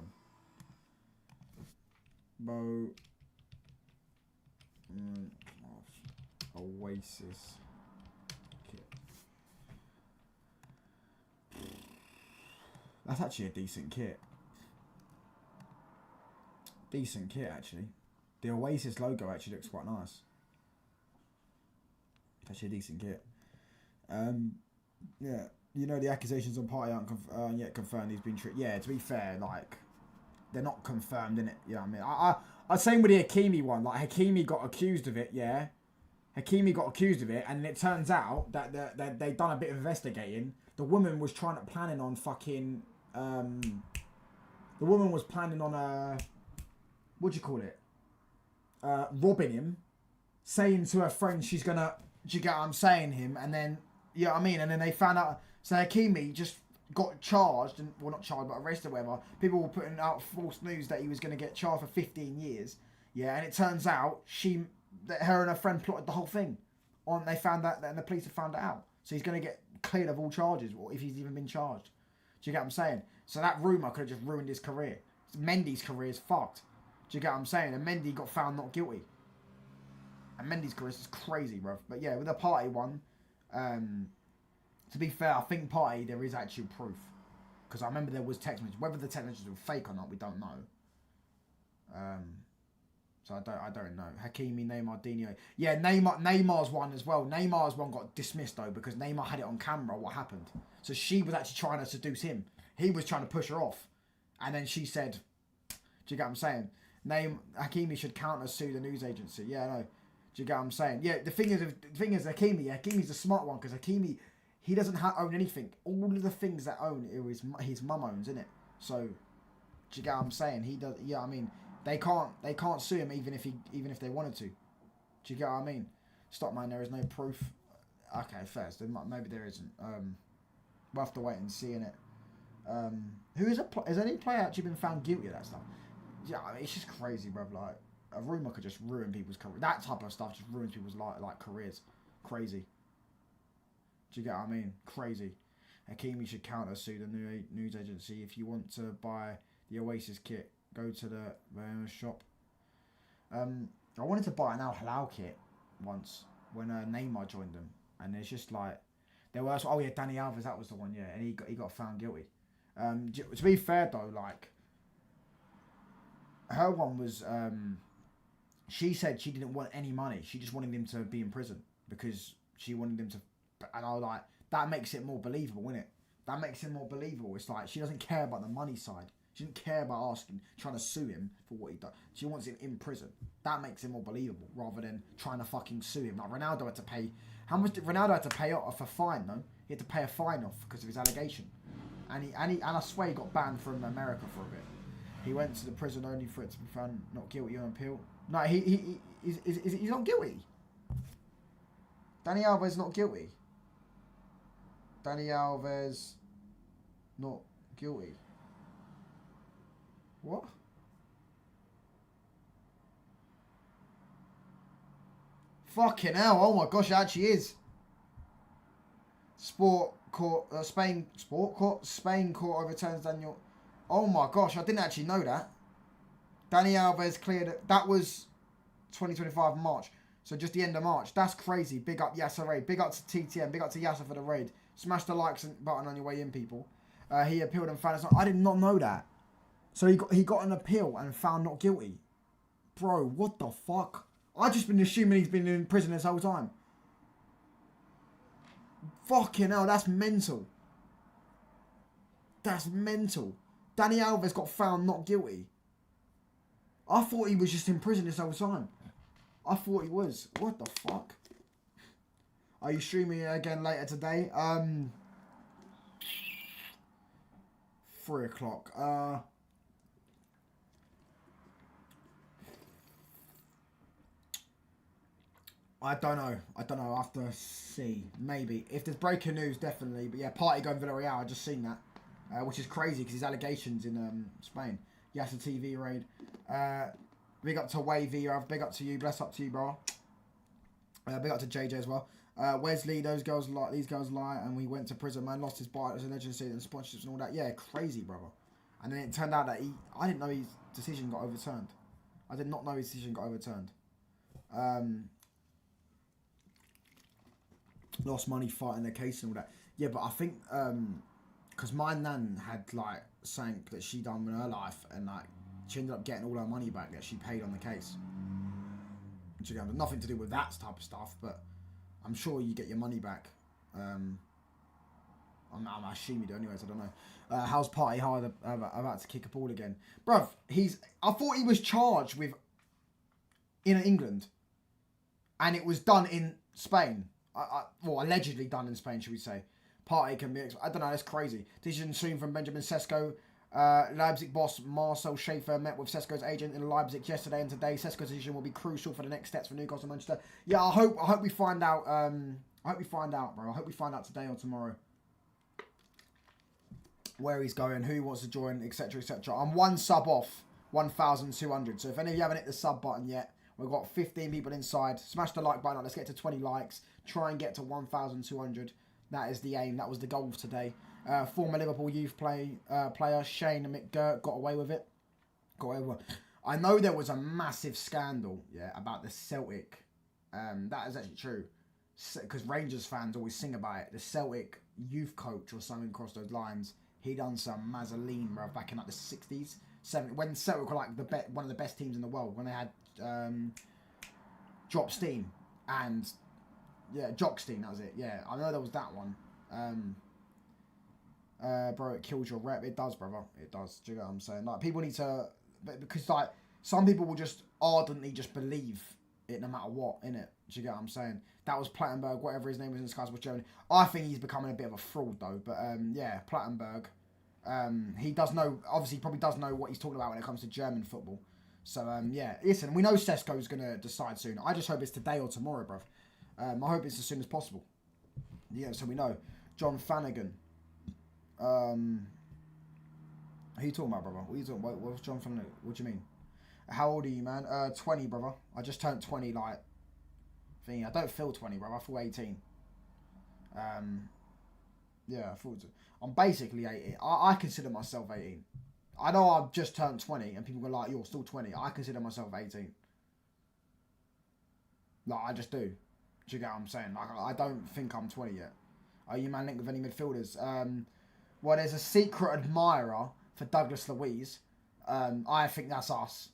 on. Oasis kit. That's actually a decent kit. Decent kit, actually. The Oasis logo actually looks quite nice. It's actually a decent kit. Yeah, you know the accusations on Partey aren't yet confirmed. He's been treated. Yeah, to be fair, like they're not confirmed, innit? You know what I mean? I same with the Hakimi one. Like Hakimi got accused of it. Yeah, Hakimi got accused of it, and it turns out that they done a bit of investigating. The woman was planning on fucking. The woman was planning on what do you call it? Robbing him, saying to her friend she's gonna. Do you get what I'm saying? Him, and then you know what I mean? And then they found out. So Hakimi just got charged, and well, not charged, but arrested, or whatever. People were putting out false news that he was going to get charged for 15 years. Yeah, and it turns out her and her friend plotted the whole thing. They found that, and the police have found it out. So he's going to get cleared of all charges, or if he's even been charged. Do you get what I'm saying? So that rumour could have just ruined his career. Mendy's career is fucked. Do you get what I'm saying? And Mendy got found not guilty. And Mendy's career is crazy, bruv. But yeah, with the Partey one, to be fair, I think Partey, there is actual proof. Because I remember there was text messages. Whether the text messages were fake or not, we don't know. So I don't know. Hakimi, Neymar, Dino. Yeah, Neymar's one as well. Neymar's one got dismissed though because Neymar had it on camera what happened. So she was actually trying to seduce him. He was trying to push her off. And then she said, do you get what I'm saying? Hakimi should counter sue the news agency. Yeah, no. Do you get what I'm saying? Yeah, the thing is Hakimi's a smart one because Hakimi, he doesn't own anything. All of the things that own his mum owns, innit? So, do you get what I'm saying? He does. Yeah, I mean, they can't sue him even if they wanted to. Do you get what I mean? Stop, man. There is no proof. Okay, first maybe there isn't. We'll have to wait and see, innit? Has any player actually been found guilty of that stuff? Yeah, I mean, it's just crazy, bruv. Like, a rumour could just ruin people's career. That type of stuff just ruins people's like careers. Crazy. Do you get what I mean? Crazy. Hakimi should counter-sue the news agency. If you want to buy the Oasis kit, go to the shop. I wanted to buy an Al Hilal kit once when Neymar joined them, and it's just like there was Dani Alves, that was the one, and he got found guilty. To be fair though, like her one was she said she didn't want any money, she just wanted him to be in prison because she wanted him to, and I was like, that makes it more believable, innit? That makes it more believable. It's like she doesn't care about the money side. She didn't care about trying to sue him for what he done. She wants him in prison. That makes it more believable rather than trying to fucking sue him. Like Ronaldo had to pay. How much did Ronaldo have to pay off a fine? No, he had to pay a fine off because of his allegation, and I swear he got banned from America for a bit. He went to the prison only for it to be found not guilty on appeal. No, he's not guilty. Dani Alves not guilty. Dani Alves not guilty. What? Fucking hell! Oh my gosh, it actually is. Spain court overturns Daniel. Oh my gosh, I didn't actually know that. Dani Alves cleared. That was 2025 March. So just the end of March. That's crazy. Big up Yasser Raid. Big up to TTM. Big up to Yasser for the raid. Smash the likes button on your way in, people. He appealed and found. I did not know that. So he got an appeal and found not guilty. Bro, what the fuck? I've just been assuming he's been in prison this whole time. Fucking hell, that's mental. That's mental. Dani Alves got found not guilty. I thought he was just in prison this whole time. I thought he was. What the fuck? Are you streaming again later today? 3 o'clock. I don't know. I have to see. Maybe. If there's breaking news, definitely. But yeah, party going Villarreal. I just seen that. Which is crazy because his allegations in Spain. Yes, a TV raid. Big up to Wavy. Big up to you. Bless up to you, bro. Big up to JJ as well. Wesley, these girls lie, and we went to prison. Man lost his bike as an agency and sponsorships and all that. Yeah, crazy, brother. And then it turned out that I didn't know his decision got overturned. I did not know his decision got overturned. Lost money fighting the case and all that. Yeah, but I think because my nan had like something that she done in her life, and like she ended up getting all her money back that she paid on the case. So, yeah, nothing to do with that type of stuff, but I'm sure you get your money back. I'm assuming you do anyways, I don't know. How's Party Hard about to kick a ball again? Bruv, I thought he was charged with in England, and it was done in Spain. Well, allegedly done in Spain, should we say. Party can be... I don't know, that's crazy. Decision soon from Benjamin Cesco. Leipzig boss Marcel Schaefer met with Cesco's agent in Leipzig yesterday and today. Cesco's decision will be crucial for the next steps for Newcastle and Manchester. Yeah, I hope we find out. I hope we find out, bro. I hope we find out today or tomorrow where he's going, who he wants to join, etc., etc. I'm one sub off 1,200. So if any of you haven't hit the sub button yet, we've got 15 people inside. Smash the like button. Let's get to 20 likes. Try and get to 1,200. That is the aim. That was the goal for today. Former Liverpool youth player Shane McGirt got away with it. I know there was a massive scandal, about the Celtic. That is actually true, because Rangers fans always sing about it. The Celtic youth coach or something across those lines. He done some mazzoline, bro, back in like the 60s, 70s, when Celtic were like one of the best teams in the world. When they had Drop Steam and Jockstein, that was it. Yeah, I know there was that one. Bro, it kills your rep. It does, brother. It does. Do you know what I'm saying? Like, people need to... Because, like, some people will just ardently just believe it no matter what, innit? Do you get what I'm saying? That was Plattenberg, whatever his name was in Sky Sports Germany. I think he's becoming a bit of a fraud, though. But, yeah, Plattenberg. He does know... Obviously, he probably does know what he's talking about when it comes to German football. So, yeah. Listen, we know Cesco's going to decide soon. I just hope it's today or tomorrow, bruv. I hope it's as soon as possible. Yeah, so we know. John Flanagan. Who are you talking about, brother? What are you talking about? What's John Flanagan? What do you mean? How old are you, man? 20, brother. I just turned 20, like, thing. I don't feel 20, brother. I feel 18. Yeah, I thought I'm basically 18. I consider myself 18. I know I've just turned 20 and people go like, you're still 20. I consider myself 18. Like, I just do. Do you get what I'm saying? Like, I don't think I'm 20 yet. Are you, man, linked with any midfielders? Well, there's a secret admirer for Douglas Luiz. I think that's us.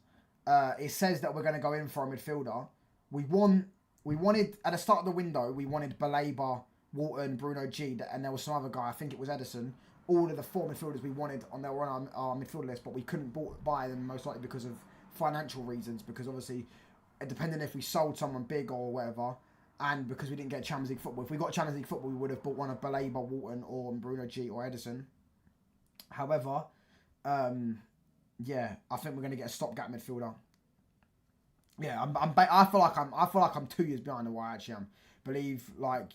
It says that we're going to go in for a midfielder. We wanted, at the start of the window, we wanted Baleba, Walton, Bruno G, and there was some other guy, I think it was Edison. All of the 4 midfielders we wanted they were on our midfielder list, but we couldn't buy them, most likely because of financial reasons, because obviously, depending if we sold someone big or whatever, and because we didn't get Champions League football. If we got Champions League football, we would have bought one of Baleba, Walton, or Bruno G, or Edison. However, yeah, I think we're going to get a stopgap midfielder. Yeah, I feel like I'm 2 years behind where I actually am. Believe like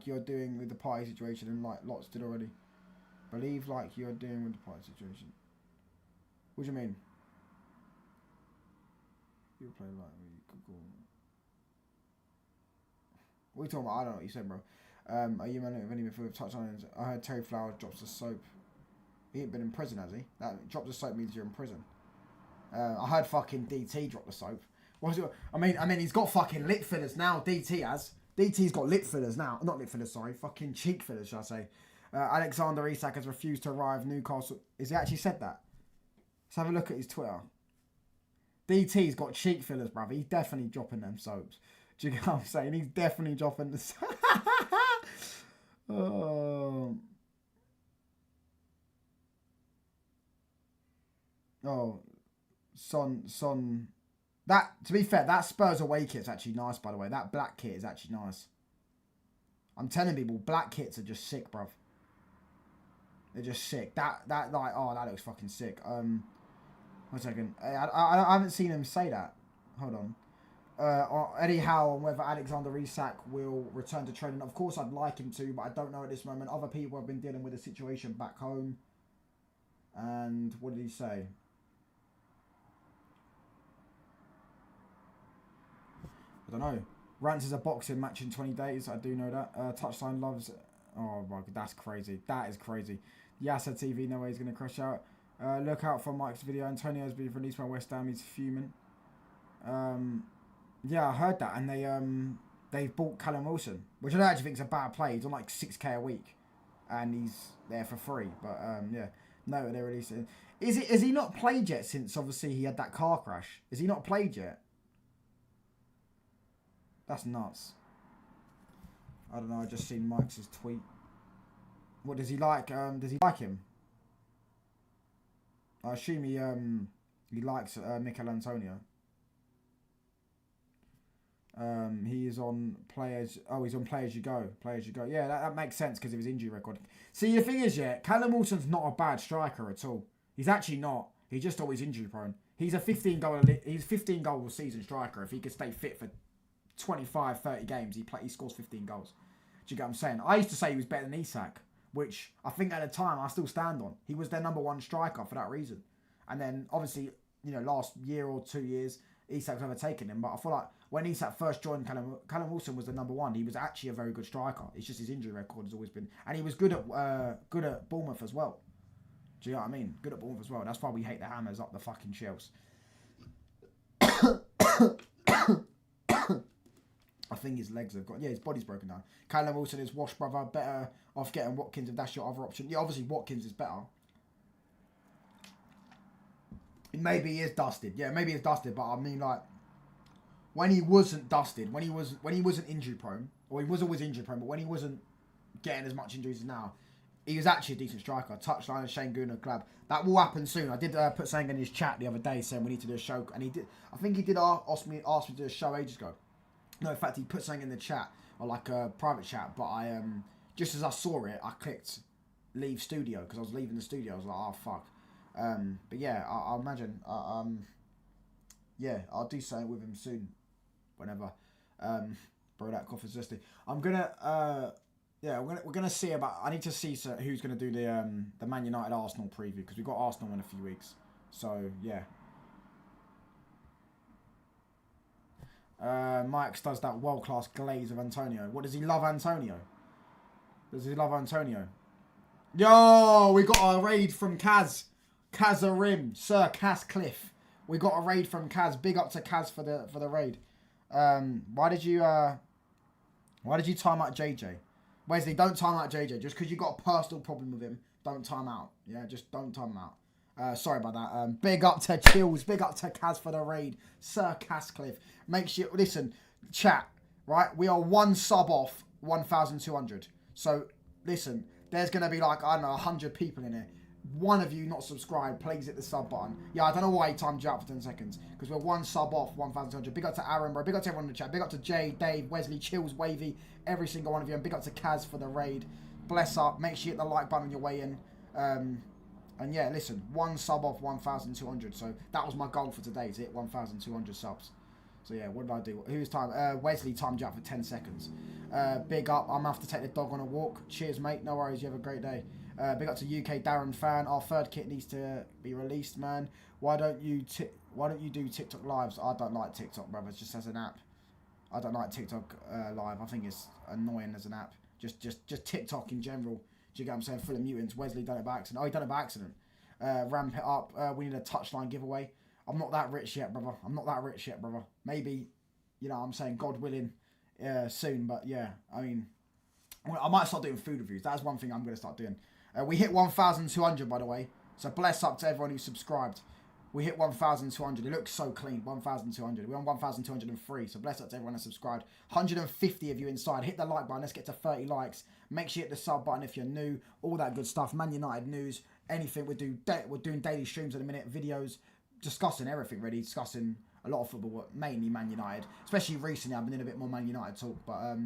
you're doing with the party situation, and like lots did already. Believe like you're doing with the party situation. What do you mean? You play like we could go. What are you talking about? I don't know what you said, bro. Are you man of any midfield touch on it? I heard Terry Flowers drops the soap. He ain't been in prison, has he? That drop the soap means you're in prison. I heard fucking DT drop the soap. What's it? I mean, he's got fucking lip fillers now. DT has. DT's got lip fillers now. Not lip fillers, sorry. Fucking cheek fillers, shall I say. Alexander Isak has refused to arrive Newcastle. Has he actually said that? Let's have a look at his Twitter. DT's got cheek fillers, bruv. He's definitely dropping them soaps. Do you get what I'm saying? He's definitely dropping the Son. That, to be fair, that Spurs away kit's actually nice, by the way. That black kit is actually nice. I'm telling people, black kits are just sick, bruv. They're just sick. That like, oh, that looks fucking sick. 1 second. I haven't seen him say that. Hold on. Eddie Howe on whether Alexander Isak will return to training. Of course, I'd like him to, but I don't know at this moment. Other people have been dealing with the situation back home. And what did he say? I don't know. Rants is a boxing match in 20 days. I do know that. Touchline loves... Oh, my God, that's crazy. That is crazy. Yasser TV, no way he's going to crash out. Look out for Mike's video. Antonio's been released by West Ham. He's fuming. Yeah, I heard that. And they bought Callum Wilson, which I don't actually think is a bad play. He's on like 6k a week. And he's there for free. But, yeah. No, they're releasing... Has he not played yet since, obviously, he had that car crash? Has he not played yet? That's nuts. I don't know, I just seen Mike's tweet. What does he like? Does he like him? I assume he likes Mikel Antonio. He is on players. Oh, he's on Play As You Go. Play As You Go. Yeah, that makes sense because of his injury record. See, the thing is, yeah, Callum Wilson's not a bad striker at all. He's actually not. He's just always injury prone. He's a 15 goal season striker. If he could stay fit for 25, 30 games, he scores 15 goals. Do you get what I'm saying? I used to say he was better than Isak, which I think at the time I still stand on. He was their number 1 striker for that reason. And then obviously, you know, last year or 2 years, Isak's overtaken him. But I feel like when Isak first joined, Callum Wilson was the number 1. He was actually a very good striker. It's just his injury record has always been, and he was good at Bournemouth as well. Do you know what I mean? Good at Bournemouth as well. That's why we hate the Hammers up the fucking shelves. I think his legs have got... Yeah, his body's broken down. Callum Wilson is washed, brother. Better off getting Watkins if that's your other option. Yeah, obviously Watkins is better. Maybe he is dusted. Yeah, maybe he's dusted. But I mean, like, when he wasn't dusted, when he wasn't injury prone, or he was always injury prone, but when he wasn't getting as much injuries as now, he was actually a decent striker. Touchline and Shane Gooner collab. That will happen soon. I did put something in his chat the other day saying we need to do a show, and he did. I think he did ask me to do a show ages ago. No, in fact, he put something in the chat, or like a private chat, but I, just as I saw it, I clicked leave studio, because I was leaving the studio. I was like, oh, fuck. But yeah, I imagine, yeah, I'll do something with him soon, whenever. Bro, that coffee's zesty. I'm gonna, yeah, we're gonna see about, I need to see who's gonna do the Man United Arsenal preview, because we've got Arsenal in a few weeks. So, yeah. Mike's does that world-class glaze of Antonio. What, does he love Antonio? Does he love Antonio? Yo, we got a raid from Kaz. Kazarim. Sir Cascliff. We got a raid from Kaz. Big up to Kaz for the raid. Why did you time out JJ? Wesley, don't time out JJ. Just because you got a personal problem with him, don't time out. Yeah, just don't time him out. Sorry about that. Big up to Chills. Big up to Kaz for the raid. Sir Cascliff. Make sure, listen, chat, right? We are one sub off 1,200. So, listen, there's going to be like, I don't know, 100 people in here. One of you not subscribed, please hit the sub button. Yeah, I don't know why he timed you out for 10 seconds. Because we're one sub off 1,200. Big up to Aaron, bro. Big up to everyone in the chat. Big up to Jay, Dave, Wesley, Chills, Wavy. Every single one of you. And big up to Kaz for the raid. Bless up. Make sure you hit the like button on your way in. And yeah, listen, one sub off 1,200. So that was my goal for today, to hit 1,200 subs. So yeah, what did I do? Who's time? Wesley timed you out for 10 seconds. Big up. I'm going to have to take the dog on a walk. Cheers, mate. No worries. You have a great day. Big up to UK Darren fan. Our third kit needs to be released, man. Why don't you do TikTok lives? I don't like TikTok, brother. It's just as an app. I don't like TikTok live. I think it's annoying as an app. Just TikTok in general. Do you get what I'm saying? Full of mutants. Wesley done it by accident. Oh, he done it by accident. Ramp it up. We need a touchline giveaway. I'm not that rich yet, brother. I'm not that rich yet, brother. Maybe, you know what I'm saying, God willing, soon. But yeah, I mean, I might start doing food reviews. That's one thing I'm going to start doing. We hit 1,200, by the way. So bless up to everyone who subscribed. We hit 1,200. It looks so clean. 1,200. We're on 1,203. So bless up to everyone that subscribed. 150 of you inside. Hit the like button. Let's get to 30 likes. Make sure you hit the sub button if you're new. All that good stuff. Man United news. Anything. We're doing daily streams in a minute. Videos. Discussing everything, really. Discussing a lot of football. Mainly Man United. Especially recently. I've been in a bit more Man United talk. But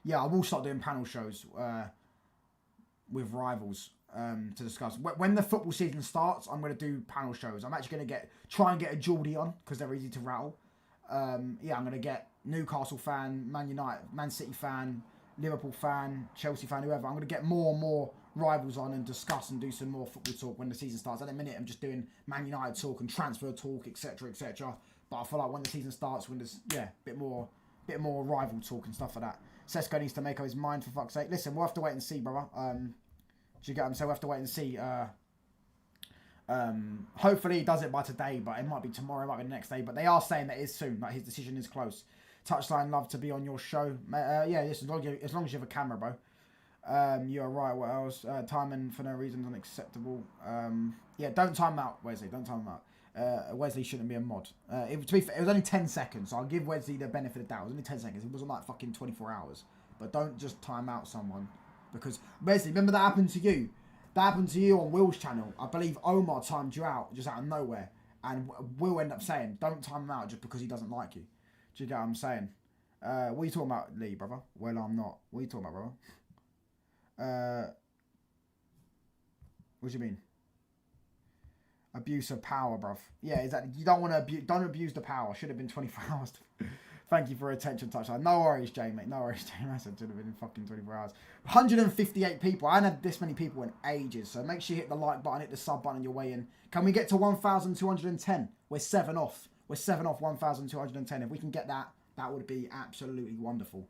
yeah, I will start doing panel shows with rivals. To discuss. When the football season starts, I'm going to do panel shows. I'm actually going to try and get a Geordie on because they're easy to rattle. Yeah, I'm going to get Newcastle fan, Man United, Man City fan, Liverpool fan, Chelsea fan, whoever. I'm going to get more and more rivals on and discuss and do some more football talk when the season starts. At the minute, I'm just doing Man United talk and transfer talk, etc., etc. But I feel like when the season starts, when there's a bit more rival talk and stuff like that. Cesco needs to make up his mind, for fuck's sake. Listen, we'll have to wait and see, brother. Do you get what I'm saying? We'll have to wait and see. Hopefully he does it by today, but it might be tomorrow, it might be the next day. But they are saying that it is soon, like his decision is close. Touchline, love to be on your show. Yeah, listen, as long as you have a camera, bro. You're right, what else? Timing for no reason is unacceptable. Yeah, don't time out, Wesley. Don't time out. Wesley shouldn't be a mod. To be fair, it was only 10 seconds, so I'll give Wesley the benefit of the doubt. It was only 10 seconds. It wasn't like fucking 24 hours. But don't just time out someone. Because, Wesley, remember that happened to you? That happened to you on Will's channel. I believe Omar timed you out just out of nowhere. And Will ended up saying, don't time him out just because he doesn't like you. Do you get what I'm saying? What are you talking about, Lee, brother? Well, I'm not. What are you talking about, brother? What do you mean? Abuse of power, bruv. Yeah, exactly. You don't want to don't abuse the power. Should have been 24 hours. Thank you for attention, touchline. No worries, Jay, mate. No worries, Jay. I said should have been in fucking 24 hours. 158 people. I haven't had this many people in ages. So make sure you hit the like button, hit the sub button on your way in. Can we get to 1,210? We're 7 off. We're 7 off 1,210. If we can get that, that would be absolutely wonderful.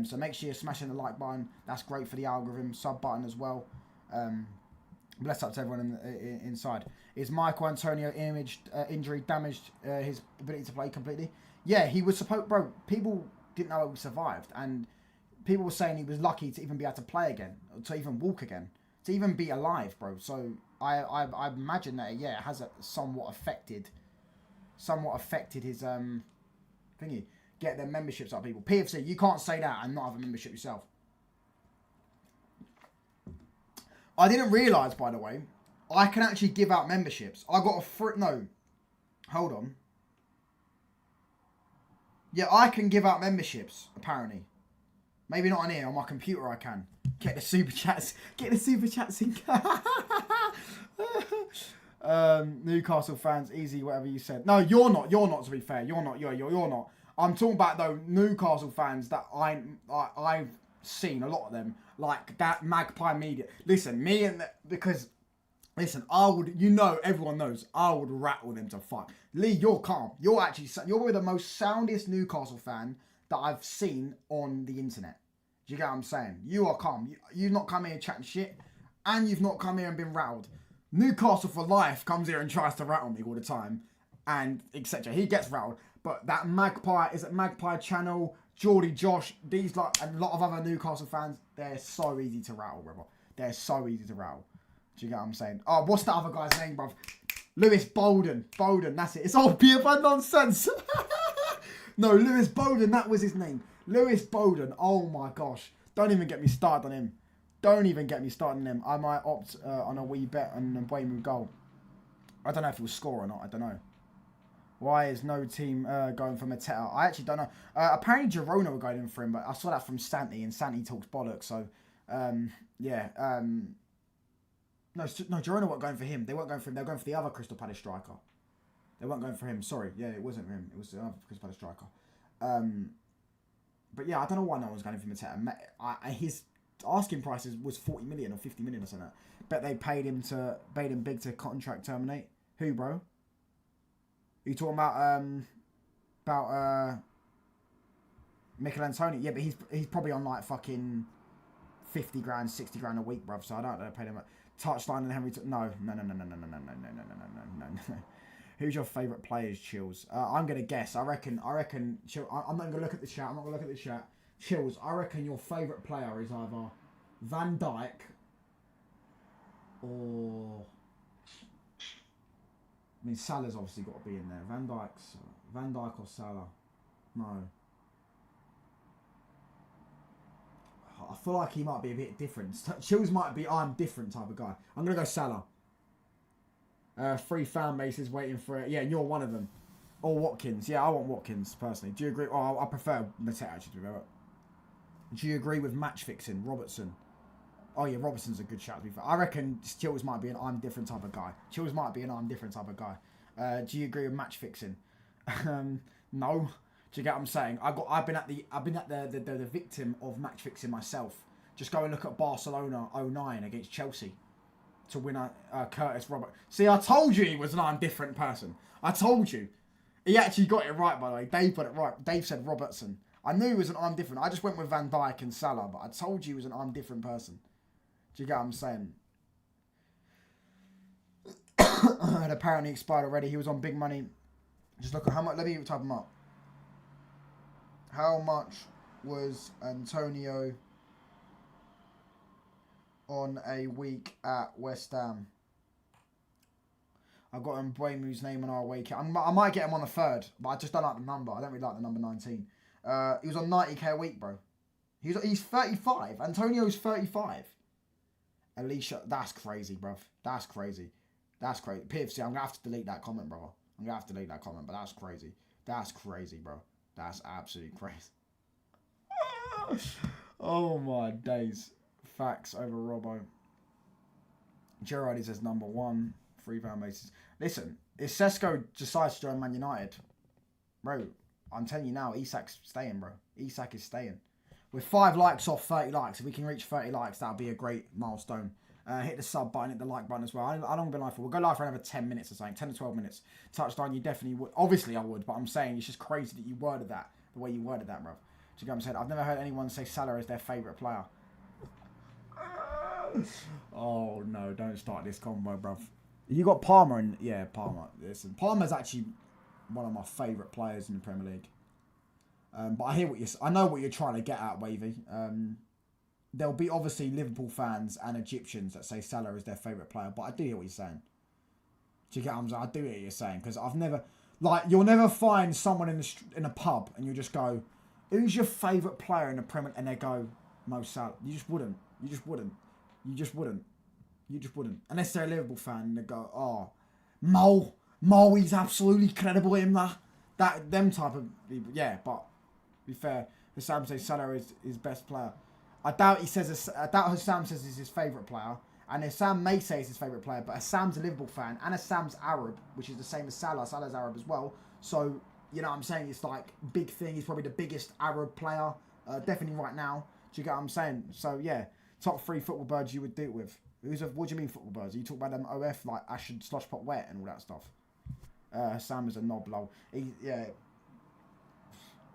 So make sure you're smashing the like button. That's great for the algorithm. Sub button as well. Bless up to everyone inside. Is Michael Antonio injury damaged his ability to play completely? Yeah, he was supposed... Bro, people didn't know he survived. And people were saying he was lucky to even be able to play again. To even walk again. To even be alive, bro. So, I imagine that, yeah, it has somewhat affected his... thingy. Get their memberships up, people. PFC, you can't say that and not have a membership yourself. I didn't realise, by the way, I can actually give out memberships. I got a free... No. Hold on. Yeah, I can give out memberships, apparently. Maybe not on here. On my computer, I can. Get the super chats. Get the super chats in. Newcastle fans, easy, whatever you said. No, you're not. You're not, to be fair. You're not. You're not. I'm talking about, though, Newcastle fans that I've seen, a lot of them, like that Magpie Media. Listen, because Listen, I would, everyone knows, I would rattle them to fuck. Lee, you're calm. You're the most soundest Newcastle fan that I've seen on the internet. Do you get what I'm saying? You are calm. You've not come here chatting shit, and you've not come here and been rattled. Newcastle for life comes here and tries to rattle me all the time, and etc. He gets rattled. But that Magpie Channel, Geordie Josh, these like and a lot of other Newcastle fans, they're so easy to rattle, brother. They're so easy to rattle. Do you get what I'm saying? Oh, what's that other guy's name, bruv? Lewis Bolden. That's it. It's all BFI nonsense. No, Lewis Bolden, that was his name. Lewis Bolden. Oh my gosh. Don't even get me started on him. I might opt on a wee bet on a Bournemouth goal. I don't know if he'll score or not. I don't know. Why is no team going for Mateta? I actually don't know. Apparently Girona were going in for him, but I saw that from Santi, and Santi talks bollocks. So, yeah. No, Girona weren't going for him. They weren't going for him. They were going for the other Crystal Palace striker. They weren't going for him. Sorry. Yeah, it wasn't him. It was the other Crystal Palace striker. But yeah, I don't know why no one's going for Mateta. His asking price was 40 million or 50 million or something. Bet they paid him big to contract terminate. Who, bro? Are you talking about Mikel Antonio? Yeah, but he's probably on like fucking 50 grand, 60 grand a week, bruv. So I don't know. Pay him. Touchline and Henry. No. Who's your favourite players, Chills? I'm gonna guess. I reckon. Chill. I'm not gonna look at the chat. Chills. I reckon your favourite player is either Van Dijk or. I mean, Salah's obviously got to be in there. Van Dijk or Salah? No. I feel like he might be a bit different. Chills might be I'm different type of guy. I'm going to go Salah. 3 fan bases waiting for it. Yeah, and you're one of them. Or Watkins. Yeah, I want Watkins, personally. Do you agree? Oh, I prefer Mateta, actually. Do you agree with match fixing? Robertson. Oh, yeah, Robertson's a good shout, to be fair. I reckon Chills might be an I'm different type of guy. Do you agree with match fixing? No. Do you get what I'm saying? I've been at the victim of match fixing myself. Just go and look at Barcelona 09 against Chelsea to win Curtis Robert. See, I told you he was an I'm different person. I told you. He actually got it right, by the way. Dave got it right. Dave said Robertson. I knew he was an I'm different. I just went with Van Dijk and Salah, but I told you he was an I'm different person. Do you get what I'm saying? It apparently expired already. He was on big money. Just look at how much. Let me type him up. How much was Antonio on a week at West Ham? I got Mbeumo's name on our wake. I might get him on the 3rd, but I just don't like the number. I don't really like the number 19. He was on 90k a week, bro. He's 35. Antonio's 35. Alicia, that's crazy, bruv. That's crazy. PFC, I'm going to have to delete that comment, brother. But that's crazy. That's crazy, bro. That's absolutely crazy. Oh my days. Facts over Robbo. Gerrard says number 1. 3 fan bases. Listen, if Cesco decides to join Man United, bro, I'm telling you now, Isak's staying, bro. Isak is staying. With 5 likes off 30 likes, if we can reach 30 likes, that'll be a great milestone. Hit the sub button, hit the like button as well. How long been live for? We'll go live for another 10 minutes or something. 10 to 12 minutes. Touchdown, you definitely would. Obviously, I would, but I'm saying it's just crazy that you worded that the way you worded that, bro. Do you get what I'm saying? I've never heard anyone say Salah is their favourite player. Oh, no. Don't start this combo, bro. You got Palmer and... Yeah, Palmer. Listen, Palmer's actually one of my favourite players in the Premier League. But I know what you're trying to get at, Wavy. There'll be obviously Liverpool fans and Egyptians that say Salah is their favourite player, but I do hear what you're saying. Do you get what I'm saying? I do hear what you're saying, because I've never... Like, you'll never find someone in a pub and you'll just go, who's your favourite player in the Premier League? And they go, Mo Salah. You just wouldn't. Unless they're a Liverpool fan and they go, oh, Mo, he's absolutely credible, him, that. Them type of people. Yeah, but to be fair, Sam says Salah is his best player. I doubt Sam says he's his favourite player. And Sam may say he's his favourite player, but Sam's a Liverpool fan and Sam's Arab, which is the same as Salah. Salah's Arab as well. So, you know what I'm saying? It's like big thing. He's probably the biggest Arab player, definitely right now. Do you get what I'm saying? So, yeah, top 3 football birds you would do it with. What do you mean football birds? Are you talking about them OF like Ashford Slush Pot Wet and all that stuff? Sam is a knob lol.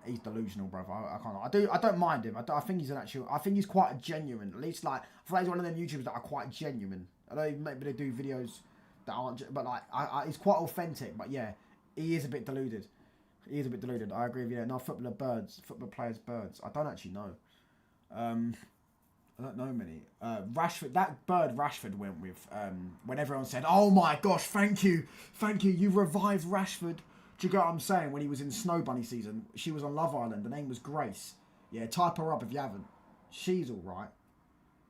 He's delusional, brother. I can't. I don't mind him. I think he's I think he's quite a genuine. At least like I feel like he's one of them YouTubers that are quite genuine. I know maybe they do videos that aren't, but like he's quite authentic. But yeah, he is a bit deluded. He is a bit deluded. I agree with you. No, football players birds. I don't actually know. I don't know many. Rashford, that bird Rashford went with when everyone said, "Oh my gosh, thank you, you revived Rashford." Do you get what I'm saying? When he was in Snow Bunny season, she was on Love Island. The name was Grace. Yeah, type her up if you haven't. She's all right,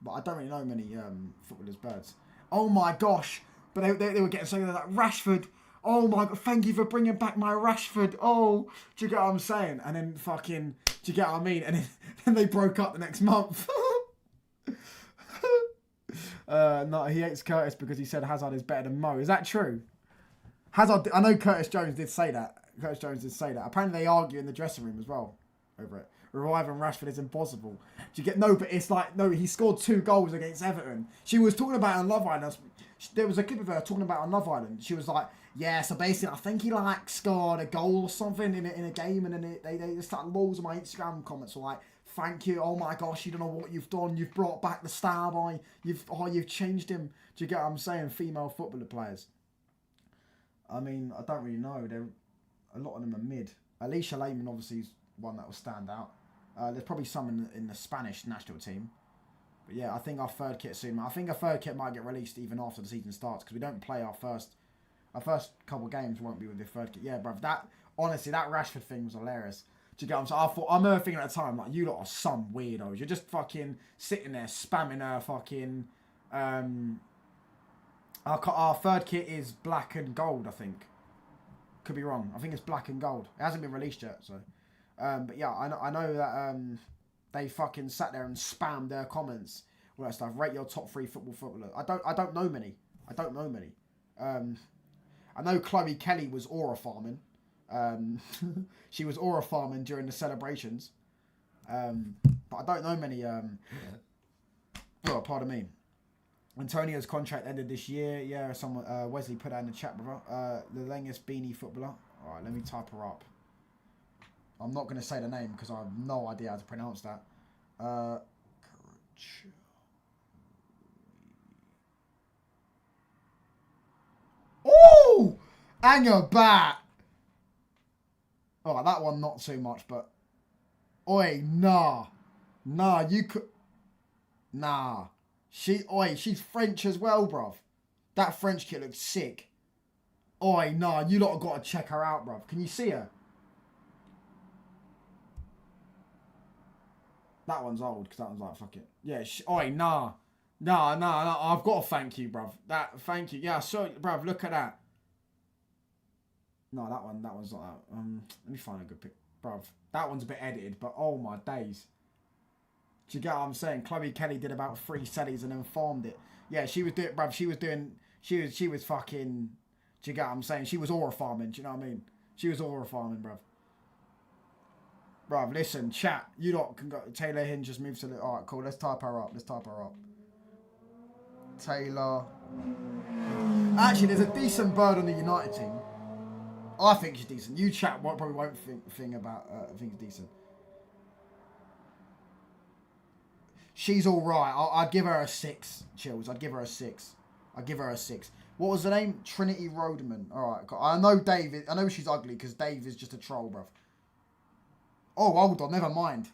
but I don't really know many footballers' birds. Oh my gosh! But they were getting something like Rashford. Oh my god! Thank you for bringing back my Rashford. Oh, do you get what I'm saying? And then fucking, do you get what I mean? And then they broke up the next month. No, he hates Curtis because he said Hazard is better than Mo. Is that true? Hazard, I know Curtis Jones did say that. Apparently they argue in the dressing room as well over it. Reviving Rashford is impossible. Do you get but it's like he scored 2 goals against Everton. She was talking about it on Love Island. There was a clip of her talking about it on Love Island. She was like, yeah, so basically I think he like scored a goal or something in a game, and then they started loads of my Instagram comments were like, thank you, oh my gosh, you don't know what you've done. You've brought back the star boy. You've changed him. Do you get what I'm saying? Female footballer players. I mean, I don't really know. A lot of them are mid. Alicia Lehmann obviously is one that will stand out. There's probably some in the Spanish national team. But yeah, I think our third kit soon. I think our third kit might get released even after the season starts because we don't play our first couple of games won't be with the third kit. Yeah, bruv, that Rashford thing was hilarious. Do you get what I'm saying? I remember thinking at the time, like, you lot are some weirdos. You're just fucking sitting there spamming her fucking... Our third kit is black and gold, I think. Could be wrong. I think it's black and gold. It hasn't been released yet, so... but yeah, I know that they fucking sat there and spammed their comments, all that stuff. Rate your top 3 footballers. I don't know many. I know Chloe Kelly was aura farming. She was aura farming during the celebrations. But I don't know many. Oh, pardon me. Antonio's contract ended this year. Yeah, someone Wesley put that in the chat, brother. The Lengus Beanie footballer. All right, let me type her up. I'm not going to say the name because I have no idea how to pronounce that. Oh! Anger bat! Oh, that one not too much, but... Oi, nah. Nah, you could... Nah. She's French as well, bruv. That French kid looks sick. Oi, nah, you lot have got to check her out, bruv. Can you see her? That one's old, because that one's like, fuck it. Yeah, oi, nah. Nah, I've got to thank you, bruv. Thank you. Yeah, so, bruv, look at that. No, that one's not that. Let me find a good pic. Bruv, that one's a bit edited, but oh my days. Do you get what I'm saying? Chloe Kelly did about 3 seddies and then farmed it. Yeah, she was doing, bruv, she was fucking, do you get what I'm saying? She was aura farming, do you know what I mean? She was aura farming, bruv. Bruv, listen, chat, you lot can go, Taylor Hinge just moved to the, alright, cool, let's type her up. Taylor. Actually, there's a decent bird on the United team. I think she's decent. You chat probably won't think about think it's decent. She's all right. I'd give her a 6. Chills. I'd give her a 6. What was the name? Trinity Rodeman. All right. I know Dave. I know she's ugly because Dave is just a troll, bruv. Oh, hold on. Never mind.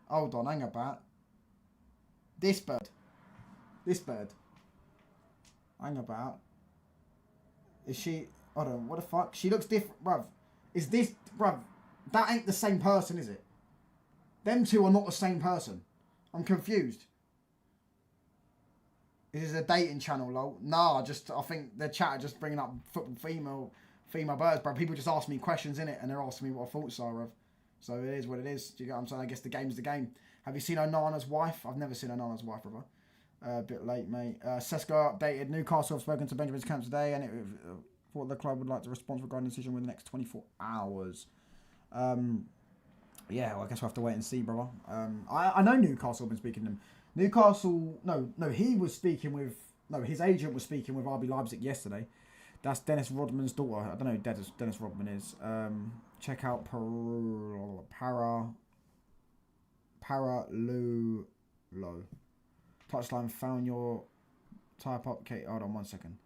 Hold on. Hang about. This bird. Hang about. Is she... Hold on, what the fuck? She looks different, bruv. Is this... Bruv, that ain't the same person, is it? Them two are not the same person. I'm confused. Is this a dating channel, lol? Nah, I think the chat are just bringing up football female birds, bruv. People just ask me questions, innit? And they're asking me what I thoughts are, bruv. So it is what it is. Do you get what I'm saying? I guess the game's the game. Have you seen Onana's wife? I've never seen Onana's wife, brother. A bit late, mate. Cesco updated. Newcastle have spoken to Benjamin's camp today, and it... Thought the club would like to respond regarding the decision within the next 24 hours. Yeah, well, I guess we'll have to wait and see, brother. I know Newcastle have been speaking to them. Newcastle, no, he was speaking with, no, his agent was speaking with RB Leipzig yesterday. That's Dennis Rodman's daughter. I don't know who Dennis Rodman is. Check out Paralulo. Touchline found your type up. Okay, hold on 1 second.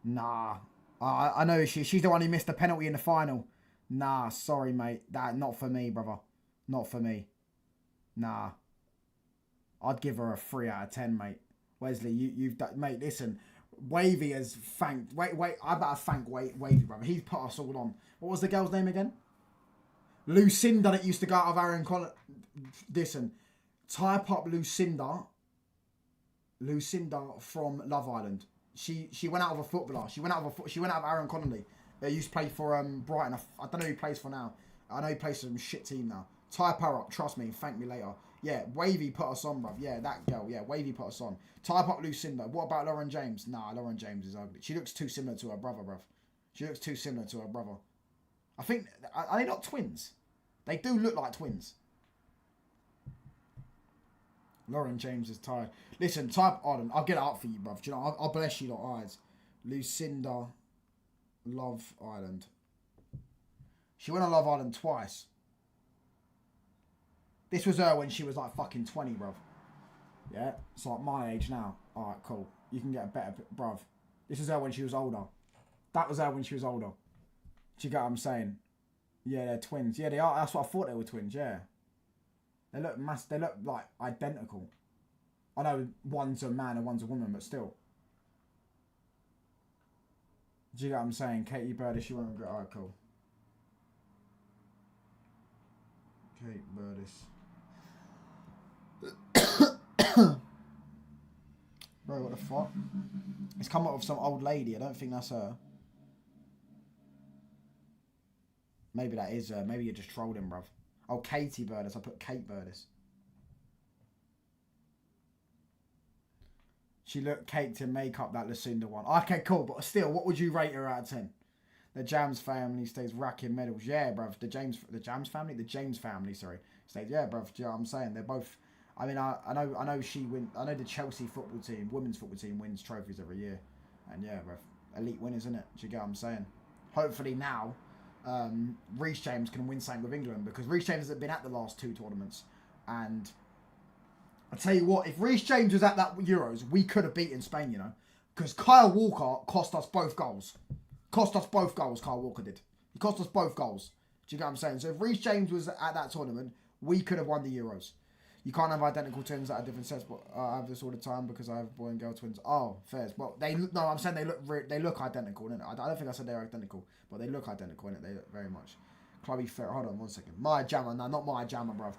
Nah. I know she's the one who missed the penalty in the final. Nah, sorry, mate. That not for me, brother. Not for me. Nah. I'd give her a 3 out of 10, mate. Wesley, you've done, mate. Listen, Wavy has thanked. Wait. I better thank Wavy, brother. He's put us all on. What was the girl's name again? Lucinda that used to go out of Aaron Collins. Listen, type up Lucinda. Lucinda from Love Island. She went out of a footballer. She went out of Aaron Connolly. They used to play for Brighton. I don't know who he plays for now. I know he plays for some shit team now. Type her up. Trust me. Thank me later. Yeah, Wavy put us on, bruv. Yeah, that girl. Yeah, Wavy put us on. Type up Lucinda. What about Lauren James? Nah, Lauren James is ugly. She looks too similar to her brother, bruv. She looks too similar to her brother. I think, are they not twins? They do look like twins. Lauren James is tired. Listen, type Arden. I'll get it up for you, bruv. Do you know, I'll bless you lot eyes. Lucinda, Love Island. She went on Love Island twice. This was her when she was like fucking 20, bruv. Yeah? It's like my age now. Alright, cool. You can get a better, bruv. This is her when she was older. That was her when she was older. Do you get what I'm saying? Yeah, they're twins. Yeah, they are. That's what I thought they were twins, yeah. They look they look like identical. I know one's a man and one's a woman, but still. Do you get what I'm saying? Katie Burdiss, she won't regret. Alright, cool. Kate Burdiss. Bro, what the fuck? It's come up with some old lady. I don't think that's her. Maybe that is her. Maybe you just trolled him, bruv. Oh, Katie Burdiss. I put Kate Burdiss. She looked caked in makeup, that Lucinda one. Okay, cool. But still, what would you rate her out of 10? The James family stays racking medals. Yeah, bruv. The James family, sorry. Stays, yeah, bruv. Do you know what I'm saying? They're both... I mean, I know she win. I know the Chelsea football team, women's football team, wins trophies every year. And yeah, bruv. Elite winners, isn't it? Do you get what I'm saying? Hopefully now... Reece James can win something with England, because Reece James has been at the last 2 tournaments, and I tell you what, if Reece James was at that Euros, we could have beaten Spain, you know, because Kyle Walker cost us both goals. Kyle Walker did. He cost us both goals. Do you get what I'm saying? So if Reece James was at that tournament, we could have won the Euros. You can't have identical twins that are different sets, but I have this all the time because I have boy and girl twins. Oh, fairs. Well, I'm saying they look identical, innit? I don't think I said they're identical, but they look identical, innit? They look very much. Clubby fair. Hold on 1 second. My Jammer. No, not my Jammer, bruv.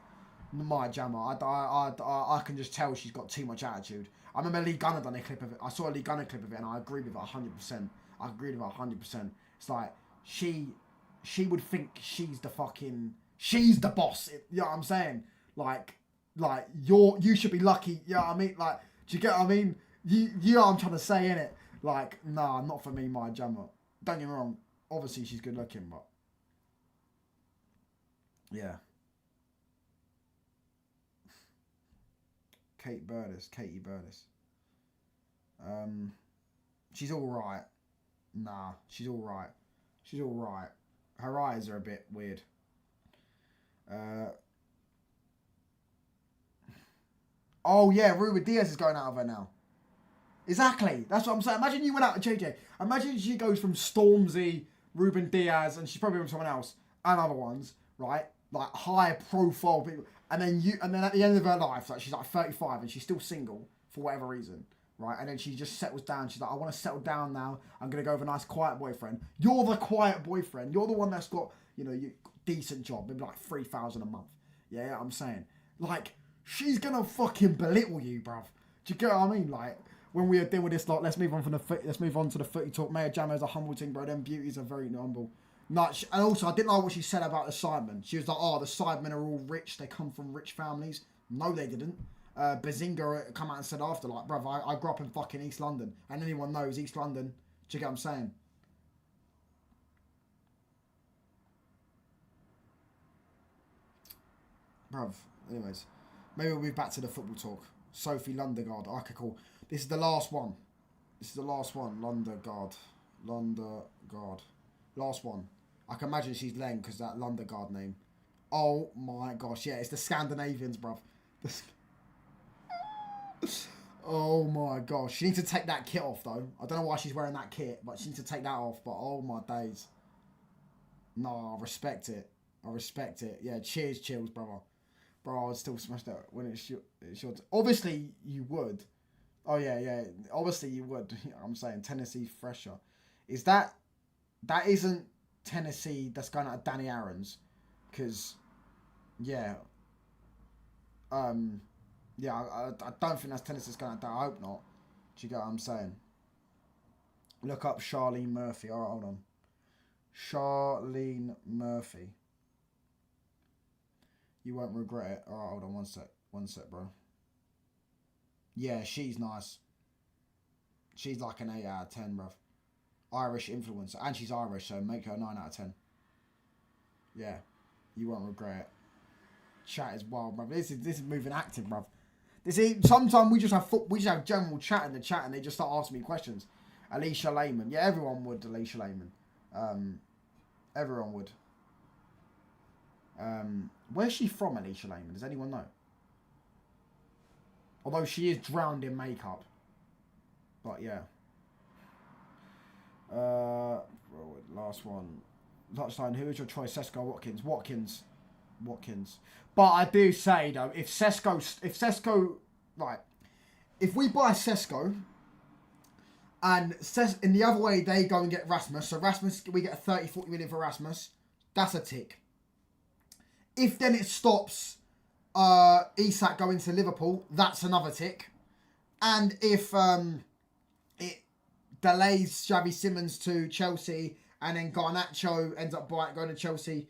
My Jammer. I can just tell she's got too much attitude. I remember Lee Gunner done a clip of it. I saw a Lee Gunner clip of it, and I agree with it 100%. I agree with it 100%. It's like, she would think she's the boss. You know what I'm saying? Like you should be lucky. You know what I mean? Like, do you get what I mean? You know what I'm trying to say, innit? Like, nah, not for me, my Jammer. Don't get me wrong. Obviously, she's good looking, but yeah. Katie Burdiss. She's all right. Nah, she's all right. Her eyes are a bit weird. Oh yeah, Ruben Diaz is going out of her now. Exactly. That's what I'm saying. Imagine you went out to JJ. Imagine she goes from Stormzy, Ruben Diaz, and she's probably from someone else and other ones, right? Like high profile people. And then at the end of her life, like she's like 35 and she's still single for whatever reason, right? And then she just settles down. She's like, I want to settle down now. I'm gonna go with a nice quiet boyfriend. You're the quiet boyfriend. You're the one that's got, you know, you decent job, maybe like 3,000 a month. Yeah, I'm saying, like, she's gonna fucking belittle you, bruv. Do you get what I mean? Like, when we are dealing with this, like, let's move on to the footy talk. Maya Jammer's a humble thing, bro. Them beauties are very humble. No, and also, I didn't like what she said about the Sidemen. She was like, oh, the Sidemen are all rich. They come from rich families. No, they didn't. Bazinga come out and said after, like, bruv, I grew up in fucking East London. And anyone knows East London. Do you get what I'm saying? Bruv, anyways. Maybe we'll be back to the football talk. Sophie Lundegaard. Okay, cool. This is the last one. Lundegaard. Last one. I can imagine she's Len because that Lundegaard name. Oh my gosh, yeah, it's the Scandinavians, bruv. Oh my gosh. She needs to take that kit off, though. I don't know why she's wearing that kit, but she needs to take that off. But oh my days. No, I respect it. Yeah, cheers, chills, brother. Bro, I'd still smash that when it's your Obviously, you would. Oh, yeah. Obviously, you would. I'm saying Tennessee fresher. Is that... That isn't Tennessee that's going out of Danny Aaron's. Because, yeah. Yeah, I don't think that's Tennessee's going out there. I hope not. Do you get what I'm saying? Look up Charlene Murphy. All right, hold on. Charlene Murphy. You won't regret it. All right, hold on. One sec, bro. Yeah, she's nice. She's like an 8 out of 10, bruv. Irish influencer. And she's Irish, so make her a 9 out of 10. Yeah. You won't regret it. Chat is wild, bruv. This is moving active, bruv. Sometimes we just have general chat in the chat and they just start asking me questions. Alicia Lehman. Yeah, everyone would, Alicia Lehman. Everyone would. Where's she from, Alicia Lehman? Does anyone know? Although she is drowned in makeup. But yeah. Last one. Touchline. Who is your choice? Cesco, Watkins. Watkins. But I do say though, if Cesco, right, if we buy Cesco, and in the other way they go and get Rasmus, so Rasmus, we get a 30-40 million for Rasmus, that's a tick. If then it stops Isak going to Liverpool, that's another tick. And if it delays Xavi Simons to Chelsea and then Garnacho ends up going to Chelsea,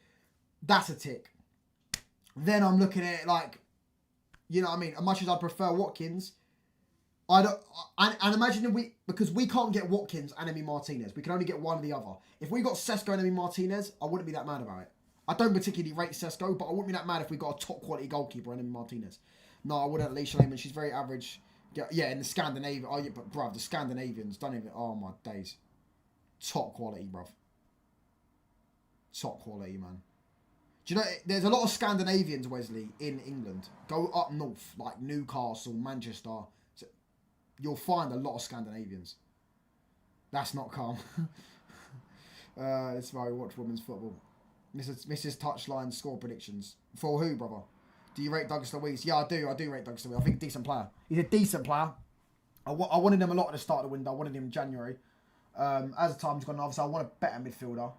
that's a tick. Then I'm looking at it like, you know what I mean? As much as I prefer Watkins, and imagine if because we can't get Watkins and Emi Martinez. We can only get one or the other. If we got Cesco and Emi Martinez, I wouldn't be that mad about it. I don't particularly rate Cesco, but I wouldn't be that mad if we got a top quality goalkeeper and Emi Martinez. No, I wouldn't. Alicia Lehman, she's very average. Yeah, in the Scandinavian. Oh, yeah, but bruv, the Scandinavians don't even. Oh my days. Top quality, bruv. Top quality, man. Do you know, there's a lot of Scandinavians, Wesley, in England. Go up north, like Newcastle, Manchester. So you'll find a lot of Scandinavians. That's not calm. It's why we watch women's football. Mrs. Touchline score predictions. For who, brother? Do you rate Douglas Luiz? Yeah, I do. I do rate Douglas Luiz. I think decent player. He's a decent player. I wanted him a lot at the start of the window. I wanted him in January. As the time's gone, obviously, I want a better midfielder.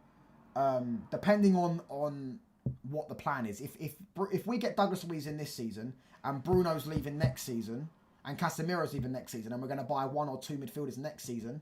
Depending on what the plan is. If we get Douglas Luiz in this season and Bruno's leaving next season and Casemiro's leaving next season and we're going to buy 1 or 2 midfielders next season,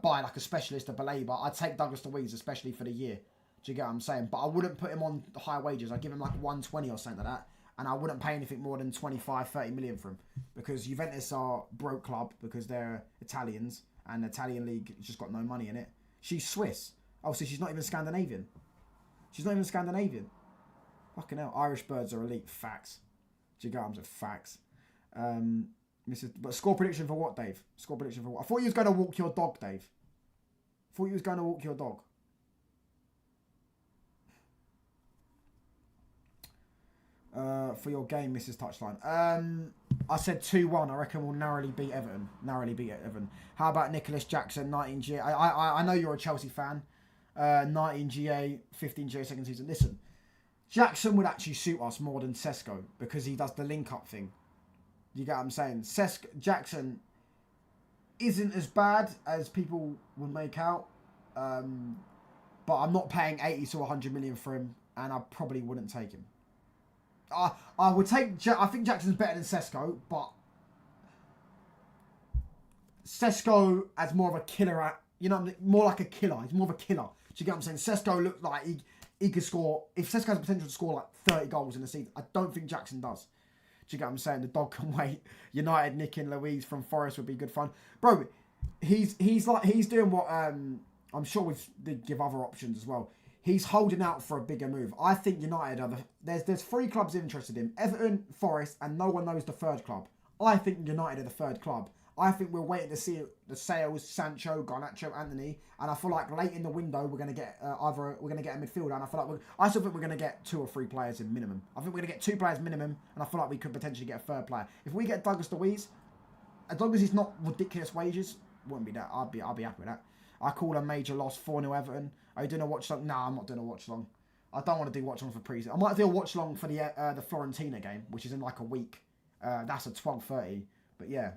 buy like a specialist, a Baleba, I'd take Douglas Luiz especially for the year. Do you get what I'm saying? But I wouldn't put him on high wages. I'd give him like 120 or something like that. And I wouldn't pay anything more than 25-30 million for him. Because Juventus are broke club because they're Italians and the Italian league has just got no money in it. She's Swiss. Oh, so she's not even Scandinavian. She's not even Scandinavian. Fucking hell. Irish birds are elite. Facts. Do you get what I'm saying? Facts. But score prediction for what, Dave? Score prediction for what? I thought you was going to walk your dog, Dave. I thought you was going to walk your dog. For your game, Mrs. Touchline. I said 2-1. I reckon we'll narrowly beat Everton. How about Nicholas Jackson, 19GA? I know you're a Chelsea fan. 19GA, 15GA second season. Listen, Jackson would actually suit us more than Cesco because he does the link-up thing. You get what I'm saying? Jackson isn't as bad as people would make out. But I'm not paying 80 to 100 million for him, and I probably wouldn't take him. I would take. I think Jackson's better than Cesco, but Cesco as more of a killer. More like a killer. He's more of a killer. Do you get what I'm saying? Cesco looked like he could score. If Cesco has the potential to score like 30 goals in a season, I don't think Jackson does. Do you get what I'm saying? The dog can wait. United nicking Louise from Forest would be good fun, bro. He's doing what I'm sure we give other options as well. he's holding out for a bigger move. I think United are there's 3 clubs interested in him: Everton, Forest, and no one knows the third club. I think United are the third club. I think we're waiting to see the sales, Sancho, Garnacho, Anthony, and I feel like late in the window we're going to get we're going to get a midfielder, and I still think we're going to get 2 or 3 players in minimum. I think we're going to get 2 players minimum, and I feel like we could potentially get a third player. If we get Douglas Luiz, as long as he's not ridiculous wages, wouldn't be that. I'll be happy with that. I call a major loss 4-0 Everton. Are you doing a watch long? Nah, I'm not doing a watch long. I don't want to do watch long for pre-season. I might do a watch long for the Fiorentina game, which is in like a week. That's at 12:30. But yeah.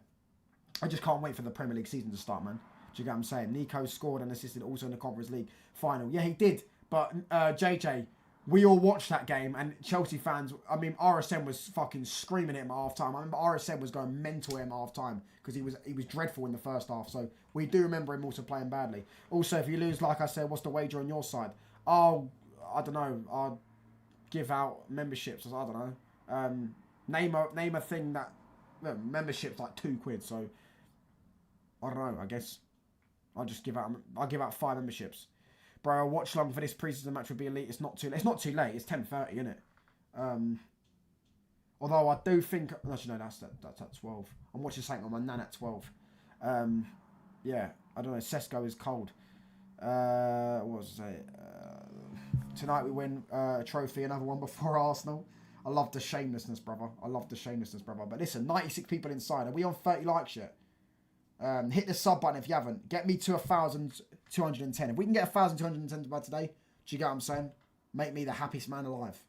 I just can't wait for the Premier League season to start, man. Do you get what I'm saying? Nico scored and assisted also in the Conference League final. Yeah, he did. But JJ, we all watched that game, and Chelsea fans, I mean, RSM was fucking screaming at him at half-time. I remember RSM was going mental at him at half-time because he was dreadful in the first half. So we do remember him also playing badly. Also, if you lose, like I said, what's the wager on your side? I don't know. I'll give out memberships. I don't know. Name a thing that... Well, membership's like £2, so... I don't know, I guess I'll give out 5 memberships. Bro, a watch long for this preseason match would be elite. It's not too late. It's not too late. It's 10:30, isn't it? Although I do think... Actually, no, that's at 12. I'm watching something on my nan at 12. Yeah, I don't know. Cesco is cold. What was I say? Tonight we win a trophy, another one before Arsenal. I love the shamelessness, brother. But listen, 96 people inside. Are we on 30 likes yet? Hit the sub button if you haven't. Get me to 1,210. If we can get 1,210 by today, do you get what I'm saying? Make me the happiest man alive.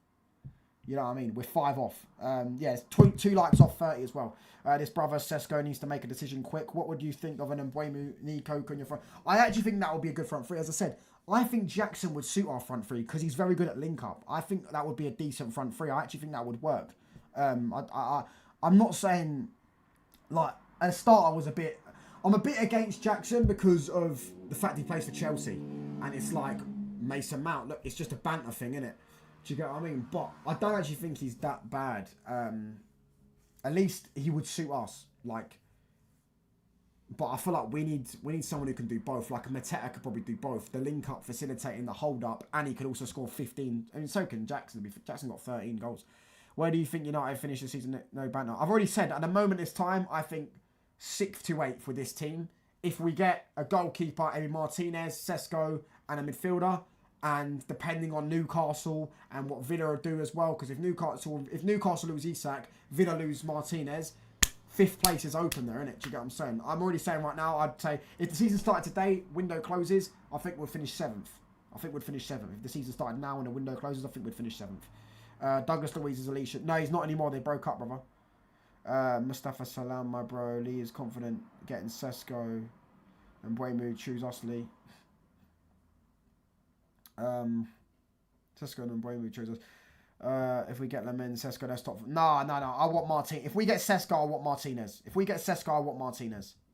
You know what I mean? We're 5 off. Yeah, it's 2 likes off 30 as well. This brother Cesco needs to make a decision quick. What would you think of an Mbeumo, Nico on your front? I actually think that would be a good front three. As I said, I think Jackson would suit our front three because he's very good at link up. I think that would be a decent front three. I actually think that would work. I'm not saying like at the start I'm a bit against Jackson because of the fact he plays for Chelsea. And it's like Mason Mount. Look, it's just a banter thing, isn't it? Do you get what I mean? But I don't actually think he's that bad. At least he would suit us. Like, but I feel like we need someone who can do both. Like Mateta could probably do both. The link up, facilitating the hold up, and he could also score 15. I mean, so can Jackson. Jackson got 13 goals. Where do you think United finish the season? No banter. I've already said at the moment this time, I think 6th to 8th with this team. If we get a goalkeeper, Emi Martinez, Sesko, and a midfielder, and depending on Newcastle and what Villa will do as well, because if Newcastle lose Isak, Villa lose Martinez, 5th place is open there, isn't it? Do you get what I'm saying? I'm already saying right now, I'd say if the season started today, window closes, I think we'll finish 7th. If the season started now and the window closes, I think we'd finish 7th. Douglas Luiz is Alicia. No, he's not anymore. They broke up, brother. Mustafa Salam, my bro. Lee is confident getting Cesco and Mbeumo. Choose us, Lee. Cesco and Mbeumo choose us. If we get Lemon, Cesco, that's top. No. I want Martinez. If we get Cesco, I want Martinez.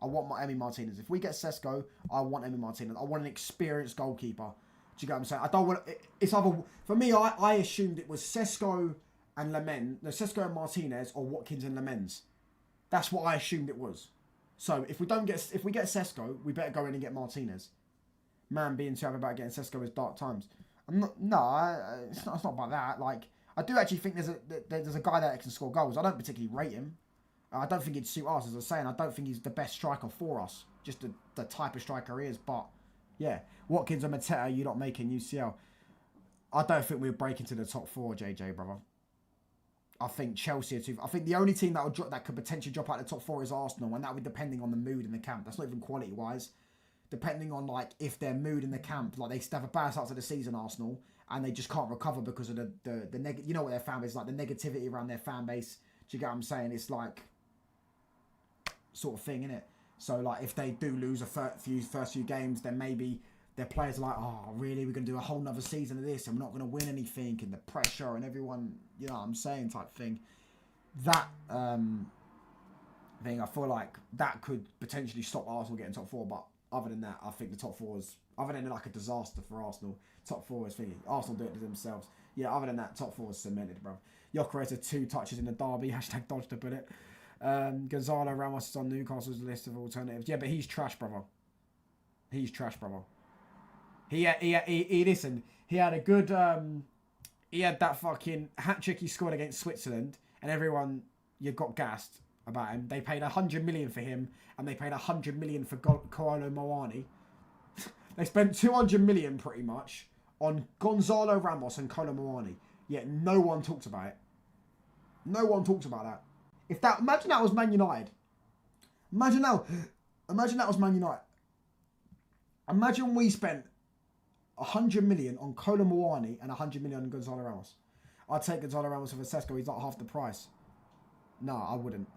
I want Emi Martinez. If we get Cesco, I want Emi Martinez. I want an experienced goalkeeper. Do you get what I'm saying? I don't want... It's either... For me, I assumed it was Cesco and Lemon. No, Cesco and Martinez or Watkins and Lemens. That's what I assumed it was. So if we get Cesco, we better go in and get Martinez. Man being too happy about getting Cesco is dark times. It's not about that. Like, I do actually think there's a guy there that can score goals. I don't particularly rate him. I don't think he'd suit us, as I was saying. I don't think he's the best striker for us. Just the type of striker he is. But, yeah. Watkins and Mateta, you're not making UCL. I don't think we'll break into the top 4, JJ, brother. I think Chelsea are too... I think the only team that could potentially drop out of the top 4 is Arsenal, and that would be depending on the mood in the camp. That's not even quality-wise. Depending on, like, if their mood in the camp, like, they have a bad start to the season, Arsenal, and they just can't recover because of the you know what their fan base is like, the negativity around their fan base. Do you get what I'm saying? It's like, sort of thing, innit? So, like, if they do lose first few games, then maybe their players are like, oh, really? We're going to do a whole nother season of this and we're not going to win anything, and the pressure and everyone, you know what I'm saying, type thing. That thing, I feel like that could potentially stop Arsenal getting top 4, but other than that, I think the top 4 is, other than like a disaster for Arsenal, top 4 is thinking, Arsenal do it to themselves. Yeah, other than that, top 4 is cemented, bro. Jokeres had 2 touches in the derby, hashtag dodge to put it. Gonzalo Ramos is on Newcastle's list of alternatives. Yeah, but he's trash, brother. Listen, he had a good, he had that fucking hat-trick he scored against Switzerland, and everyone, you got gassed about him. They paid 100 million for him, and they paid 100 million for Kolo Muani. They spent 200 million, pretty much, on Gonzalo Ramos and Kolo Muani, yet no one talks about it. No one talks about that. Imagine that was Man United. Imagine that was Man United. Imagine we spent 100 million on Kolo Muani and 100 million on Gonzalo Ramos. I'd take Gonzalo Ramos over Cesco. He's not half the price. No, I wouldn't.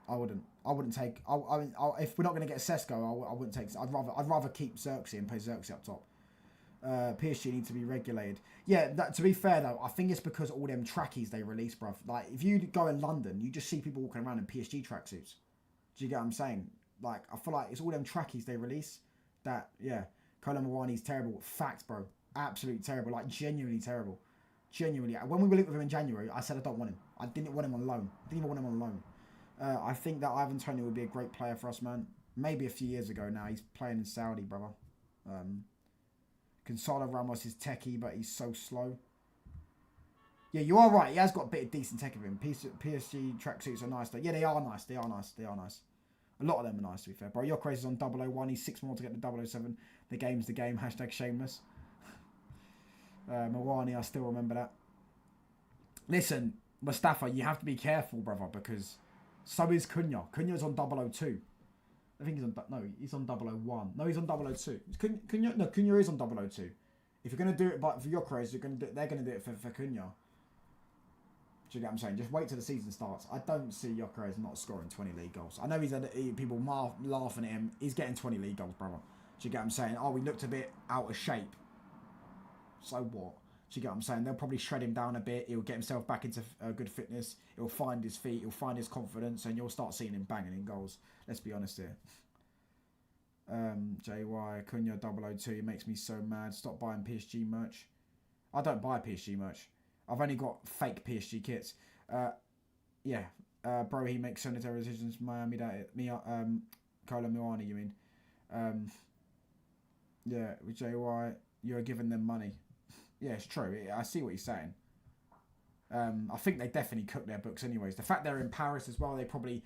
I wouldn't take. If we're not going to get Cesco, I wouldn't take. I'd rather keep Xerxes and play Xerxes up top. PSG need to be regulated. Yeah, to be fair though, I think it's because all them trackies they release, bruv. Like if you go in London, you just see people walking around in PSG tracksuits. Do you get what I'm saying? Like I feel like it's all them trackies they release. That yeah, Kolo Muani's terrible. Facts, bro. Absolutely terrible. Like genuinely terrible. Genuinely. When we were linked with him in January, I said I don't want him. I didn't want him on loan. I didn't even want him on loan. I think that Ivan Toney would be a great player for us, man. Maybe a few years ago now. He's playing in Saudi, brother. Gonzalo Ramos is techie, but he's so slow. Yeah, you are right. He has got a bit of decent tech of him. PSG tracksuits are nice, though. Yeah, they are nice. They are nice. They are nice. A lot of them are nice, to be fair. Bro, your craze is on 001. He's 6 more to get the 007. The game's the game. Hashtag shameless. Mawani, I still remember that. Listen, Mustafa, you have to be careful, brother, because so is Cunha. Cunha's on 002. I think he's on... No, he's on 001. No, he's on 002. Cunha is on 002. If you're going to do it for your craze, they're going to do it for Cunha. Do you get what I'm saying? Just wait till the season starts. I don't see Gyökeres not scoring 20 league goals. I know people laughing at him. He's getting 20 league goals, brother. Do you get what I'm saying? Oh, he looked a bit out of shape. So what? Do you get what I'm saying? They'll probably shred him down a bit. He'll get himself back into good fitness. He'll find his feet. He'll find his confidence. And you'll start seeing him banging in goals. Let's be honest here. JY, Cunha 002. He makes me so mad. Stop buying PSG merch. I don't buy PSG merch. I've only got fake PSG kits. Yeah. Bro, he makes sanitary decisions. Miami, Kolo Muani, you mean? Yeah, with JY, you're giving them money. Yeah, it's true. I see what he's saying. I think they definitely cook their books anyways. The fact they're in Paris as well, they probably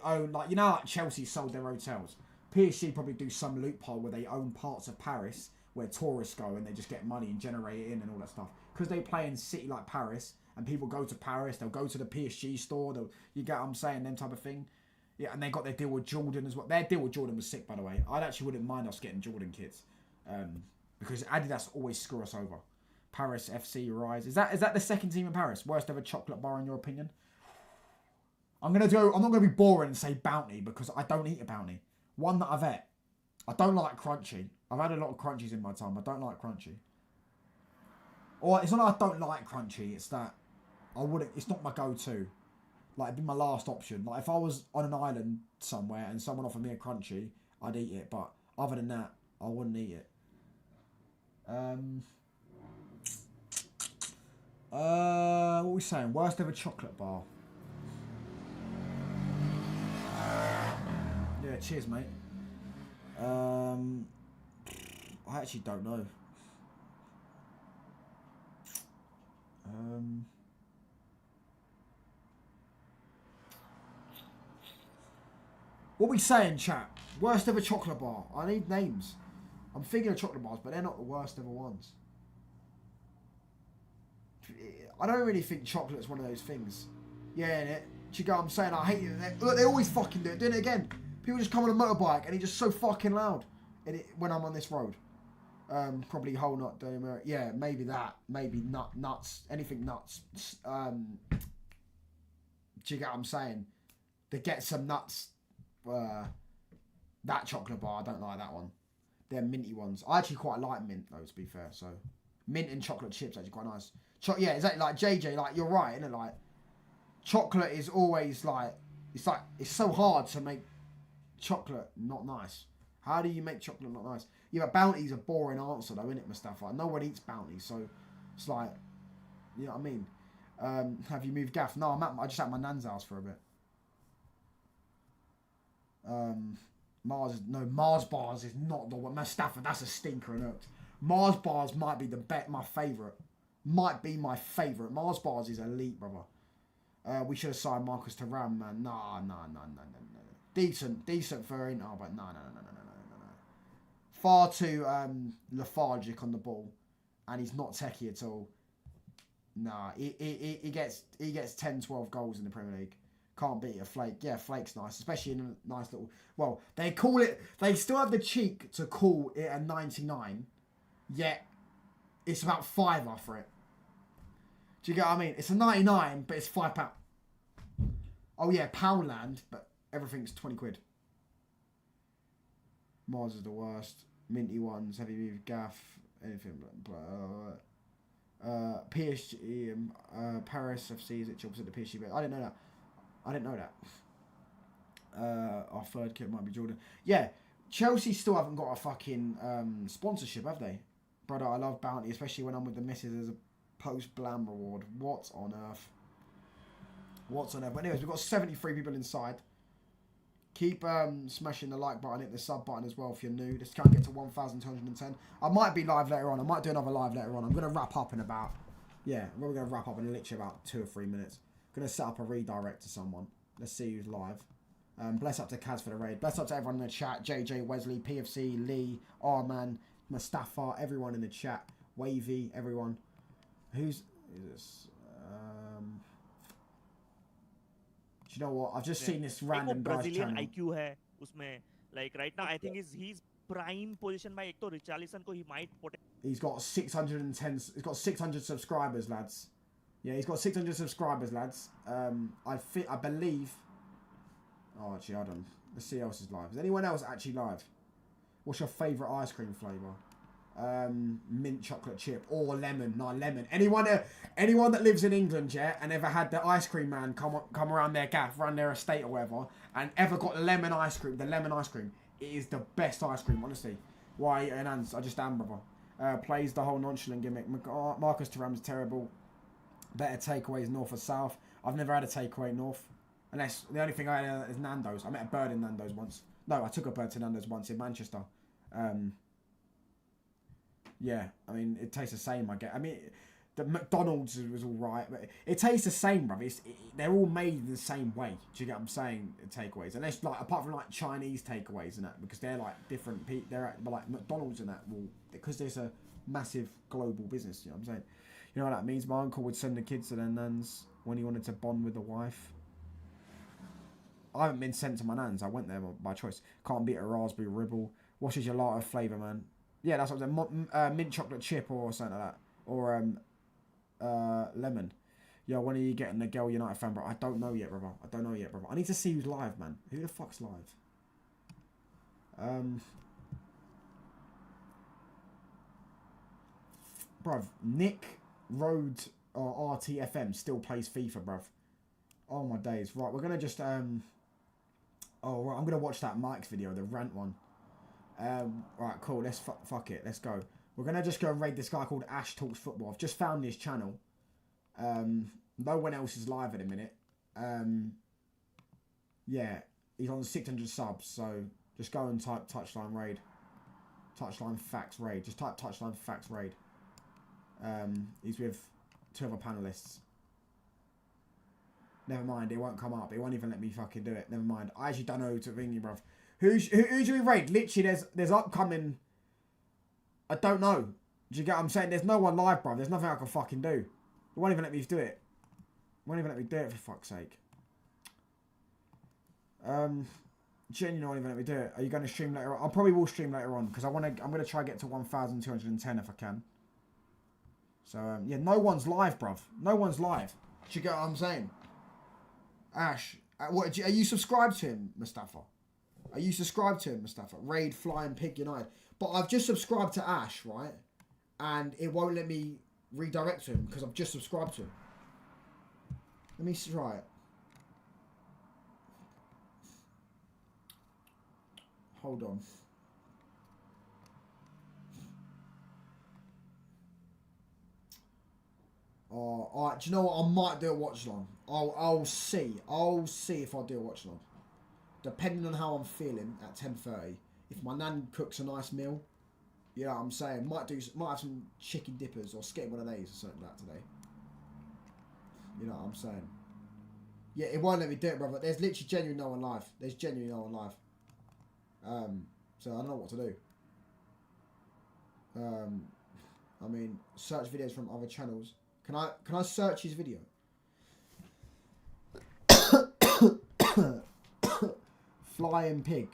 own, like, you know, like Chelsea sold their hotels. PSG probably do some loophole where they own parts of Paris where tourists go and they just get money and generate it in and all that stuff. Because they play in a city like Paris and people go to Paris, they'll go to the PSG store, you get what I'm saying, them type of thing. Yeah, and they got their deal with Jordan as well. Their deal with Jordan was sick, by the way. I actually wouldn't mind us getting Jordan kits. Because Adidas always screw us over. Paris FC rise. Is that the second team in Paris? Worst ever chocolate bar in your opinion? I'm not gonna be boring and say Bounty because I don't eat a Bounty. One that I've ate. I don't like crunchy. I've had a lot of crunchies in my time. I don't like crunchy. Or it's not like I don't like crunchy. It's that it's not my go-to. Like it'd be my last option. Like if I was on an island somewhere and someone offered me a crunchy, I'd eat it. But other than that, I wouldn't eat it. What are we saying? Worst ever chocolate bar. Yeah, cheers, mate. I actually don't know. What are we saying, chat? Worst ever chocolate bar. I need names. I'm thinking of chocolate bars, but they're not the worst ever ones. I don't really think chocolate's one of those things. Yeah, innit? Do you get what I'm saying? I hate it. Look, they always fucking do it. Doing it again. People just come on a motorbike and he's just so fucking loud when I'm on this road. Probably whole nut, yeah, maybe that. Maybe nuts. Anything nuts. Do you get what I'm saying? To get some nuts. That chocolate bar, I don't like that one. They're minty ones. I actually quite like mint though, to be fair. So mint and chocolate chips actually quite nice. Yeah, exactly. Like JJ, like you're right, isn't it? Like chocolate is always like it's so hard to make chocolate not nice. How do you make chocolate not nice? Yeah, but Bounty's a boring answer though, isn't it, Mustafa? No one eats Bounty, so it's like, you know what I mean? Have you moved gaff? No, I just at my nan's house for a bit. Mars bars is not the one. Mustafa, that's a stinker and hooked. Mars bars might be my favourite. Might be my favourite. Mars bars is elite, brother. We should have signed Marcus Thuram, man. No. Decent for Inter, but no. Far too lethargic on the ball, and he's not techie at all. Nah, he gets 10, 12 goals in the Premier League. Can't beat a Flake. Yeah, Flake's nice, especially in a nice little... Well, they still have the cheek to call it a 99, yet it's about £5 for it. Do you get what I mean? It's a 99, but it's £5. Oh yeah, Poundland, but everything's 20 quid. Mars is the worst. Minty ones, heavy move, gaff, anything. PSG, Paris FC is it opposite the PSG, but I didn't know that. Our third kit might be Jordan. Yeah, Chelsea still haven't got a fucking sponsorship, have they? Brother, I love bounty, especially when I'm with the missus as a post-blam reward. What on earth? But anyways, we've got 73 people inside. Keep smashing the like button, hit the sub button as well if you're new. Let's try and get to 1,210. I might be live later on. I might do another live later on. I'm going to wrap up in about... Yeah, we're going to wrap up in literally about 2 or 3 minutes. I'm going to set up a redirect to someone. Let's see who's live. Bless up to Kaz for the raid. Bless up to everyone in the chat. JJ, Wesley, PFC, Lee, Arman, Mustafa, everyone in the chat. Wavy, everyone. Who's this? Do you know what? I've just seen this random guy's Brazilian channel. IQ hai usme. Like right now, I think he's prime position by ek to Richarlison ko he might put. He's got 610. He's got 600 subscribers, lads. Yeah, he's got 600 subscribers, lads. I believe. Oh, actually, hold on. Let's see who else is live. Is anyone else actually live? What's your favourite ice cream flavour? Mint chocolate chip or lemon. No, lemon. Anyone that lives in England, yeah, and ever had the ice cream man come around their gaff, around their estate or whatever, and ever got lemon ice cream, the lemon ice cream, it is the best ice cream, honestly. Why, and I just am, brother. Plays the whole nonchalant gimmick. Marcus Thuram's terrible. Better takeaways north or south. I've never had a takeaway north. Unless, the only thing I had is Nando's. I met a bird in Nando's once. No, I took a bird to Nando's once in Manchester. Yeah, I mean, it tastes the same, I guess. I mean, the McDonald's was all right, but it tastes the same, bruv. They're all made in the same way. Do you get what I'm saying? Takeaways. Unless, like, apart from, like, Chinese takeaways and that, because they're, like, different. They're, like, McDonald's and that, will, because there's a massive global business, you know what I'm saying? You know what that means? My uncle would send the kids to their nans when he wanted to bond with the wife. I haven't been sent to my nans. I went there by choice. Can't beat a raspberry ribble. What is your lighter flavour, man? Yeah, that's what I'm saying. Mint chocolate chip or something like that. Or lemon. Yo, when are you getting the Girl United fan, bro? I don't know yet, brother. I need to see who's live, man. Who the fuck's live? Bruv, Nick Rhodes or RTFM still plays FIFA, bruv. Oh my days. Right, we're gonna just oh right, I'm gonna watch that Mike's video, the rant one. Right, cool. Let's fuck it. Let's go. We're gonna just go and raid this guy called Ash Talks Football. I've just found his channel. No one else is live at a minute. Yeah, he's on 600 subs. So just go and type Touchline Raid, Touchline Facts Raid. Just type Touchline Facts Raid. He's with 2 other panelists. Never mind, it won't come up. It won't even let me fucking do it. Never mind. I actually don't know who to ring you, bruv. Who do we raid? Literally, there's upcoming... I don't know. Do you get what I'm saying? There's no one live, bruv. There's nothing I can fucking do. It won't even let me do it. It won't even let me do it, for fuck's sake. Genuinely won't even let me do it. Are you going to stream later on? I probably will stream later on, because I'm going to try to get to 1,210 if I can. So, yeah, no one's live, bruv. No one's live. Do you get what I'm saying? Ash, are you subscribed to him, Mustafa? Are you subscribed to him, Mustafa? Raid Flying Pig United. But I've just subscribed to Ash, right? And it won't let me redirect to him because I've just subscribed to him. Let me try it. Hold on. Alright, do you know what? I might do a watch along. I'll see. I'll see if I do a watch along. Depending on how I'm feeling at 10:30. If my nan cooks a nice meal, You know what I'm saying? Might have some chicken dippers or skip one of these or something like that today. You know what I'm saying? Yeah, it won't let me do it, brother. There's literally genuinely no one live. There's genuinely no one live. So I don't know what to do. I mean, search videos from other channels. Can I search his video? Flying pig.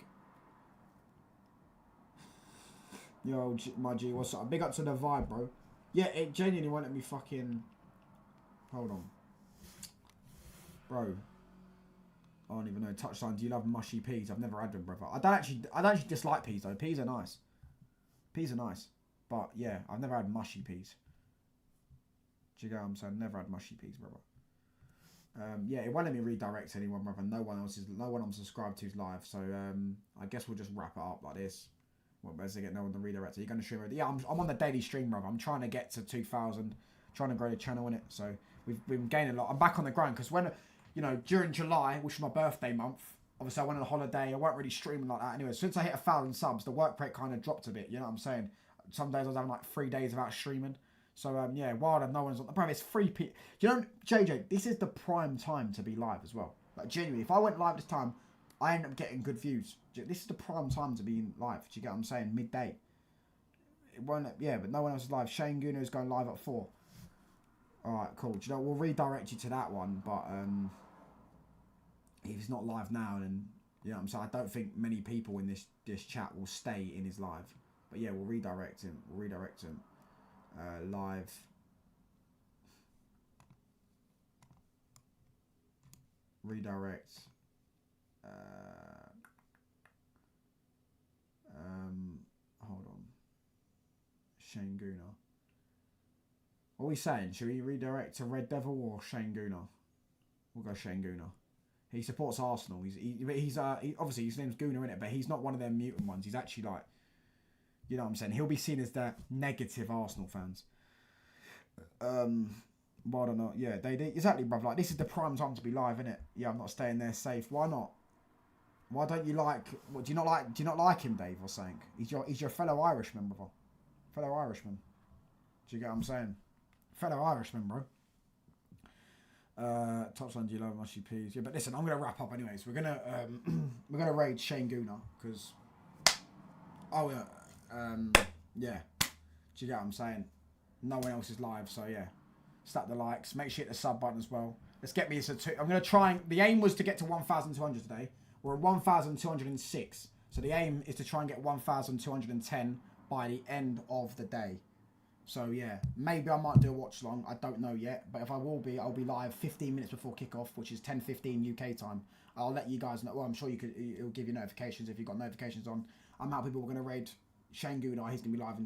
Yo, my G, what's up? Big up to the vibe, bro. Yeah, it genuinely won't let me fucking... Hold on. Bro. I don't even know. Touchline, do you love mushy peas? I've never had them, brother. I don't actually dislike peas, though. Peas are nice. Peas are nice. But, yeah, I've never had mushy peas. Do you get what I'm saying? Never had mushy peas, brother. Yeah, it won't let me redirect anyone, brother. No one I'm subscribed to is live. So, I guess we'll just wrap it up like this. Whereas they get no one to redirect. Are you going to stream it? Yeah, I'm on the daily stream, brother. I'm trying to get to 2,000. Trying to grow the channel in it. So, we've been gaining a lot. I'm back on the grind because when... You know, during July, which was my birthday month, obviously I went on a holiday. I weren't really streaming like that anyway. Since I hit 1,000 subs, the work rate kind of dropped a bit. You know what I'm saying? Some days I was having like 3 days without streaming. So, yeah, wild, no one's on. Bro, it's free. You know, JJ, this is the prime time to be live as well. Like, genuinely, if I went live this time, I end up getting good views. This is the prime time to be live. Do you get what I'm saying? Midday. It won't, yeah, but no one else is live. Shane Guno's going live at 4. Alright, cool. Do you know, we'll redirect you to that one, but, if he's not live now, then, you know what I'm saying? I don't think many people in this chat will stay in his live. But yeah, we'll redirect him. Live. Redirect. Hold on. Shane Guna. What are we saying? Should we redirect to Red Devil or Shane Guna? We'll go Shane Guna. He supports Arsenal. He's obviously his name's Guna, innit? But he's not one of them mutant ones. He's actually like, you know what I'm saying? He'll be seen as the negative Arsenal fans. But I don't know. Yeah, they exactly, bruv. Like, this is the prime time to be live, innit? Yeah, I'm not staying there safe. Why not? Why don't you like? What, do you not like him, Dave, or something? He's your fellow Irishman, brother. Fellow Irishman. Do you get what I'm saying? Fellow Irishman, bro. Touchline, do you love mushy peas? Yeah, but listen, I'm gonna wrap up anyways. We're gonna raid Shane Guna because yeah. Do you get what I'm saying? No one else is live, so yeah. Slap the likes. Make sure you hit the sub button as well. Let's get me to 2. I'm gonna try and the aim was to get to 1,200 today. We're at 1,206. So the aim is to try and get 1,210 by the end of the day. So yeah, maybe I might do a watch long. I don't know yet, but if I will be, I'll be live 15 minutes before kickoff, which is 10:15 UK time. I'll let you guys know. Well, I'm sure it'll give you notifications if you've got notifications on. I'm out. People are going to raid Shane Gouda. He's going to be live in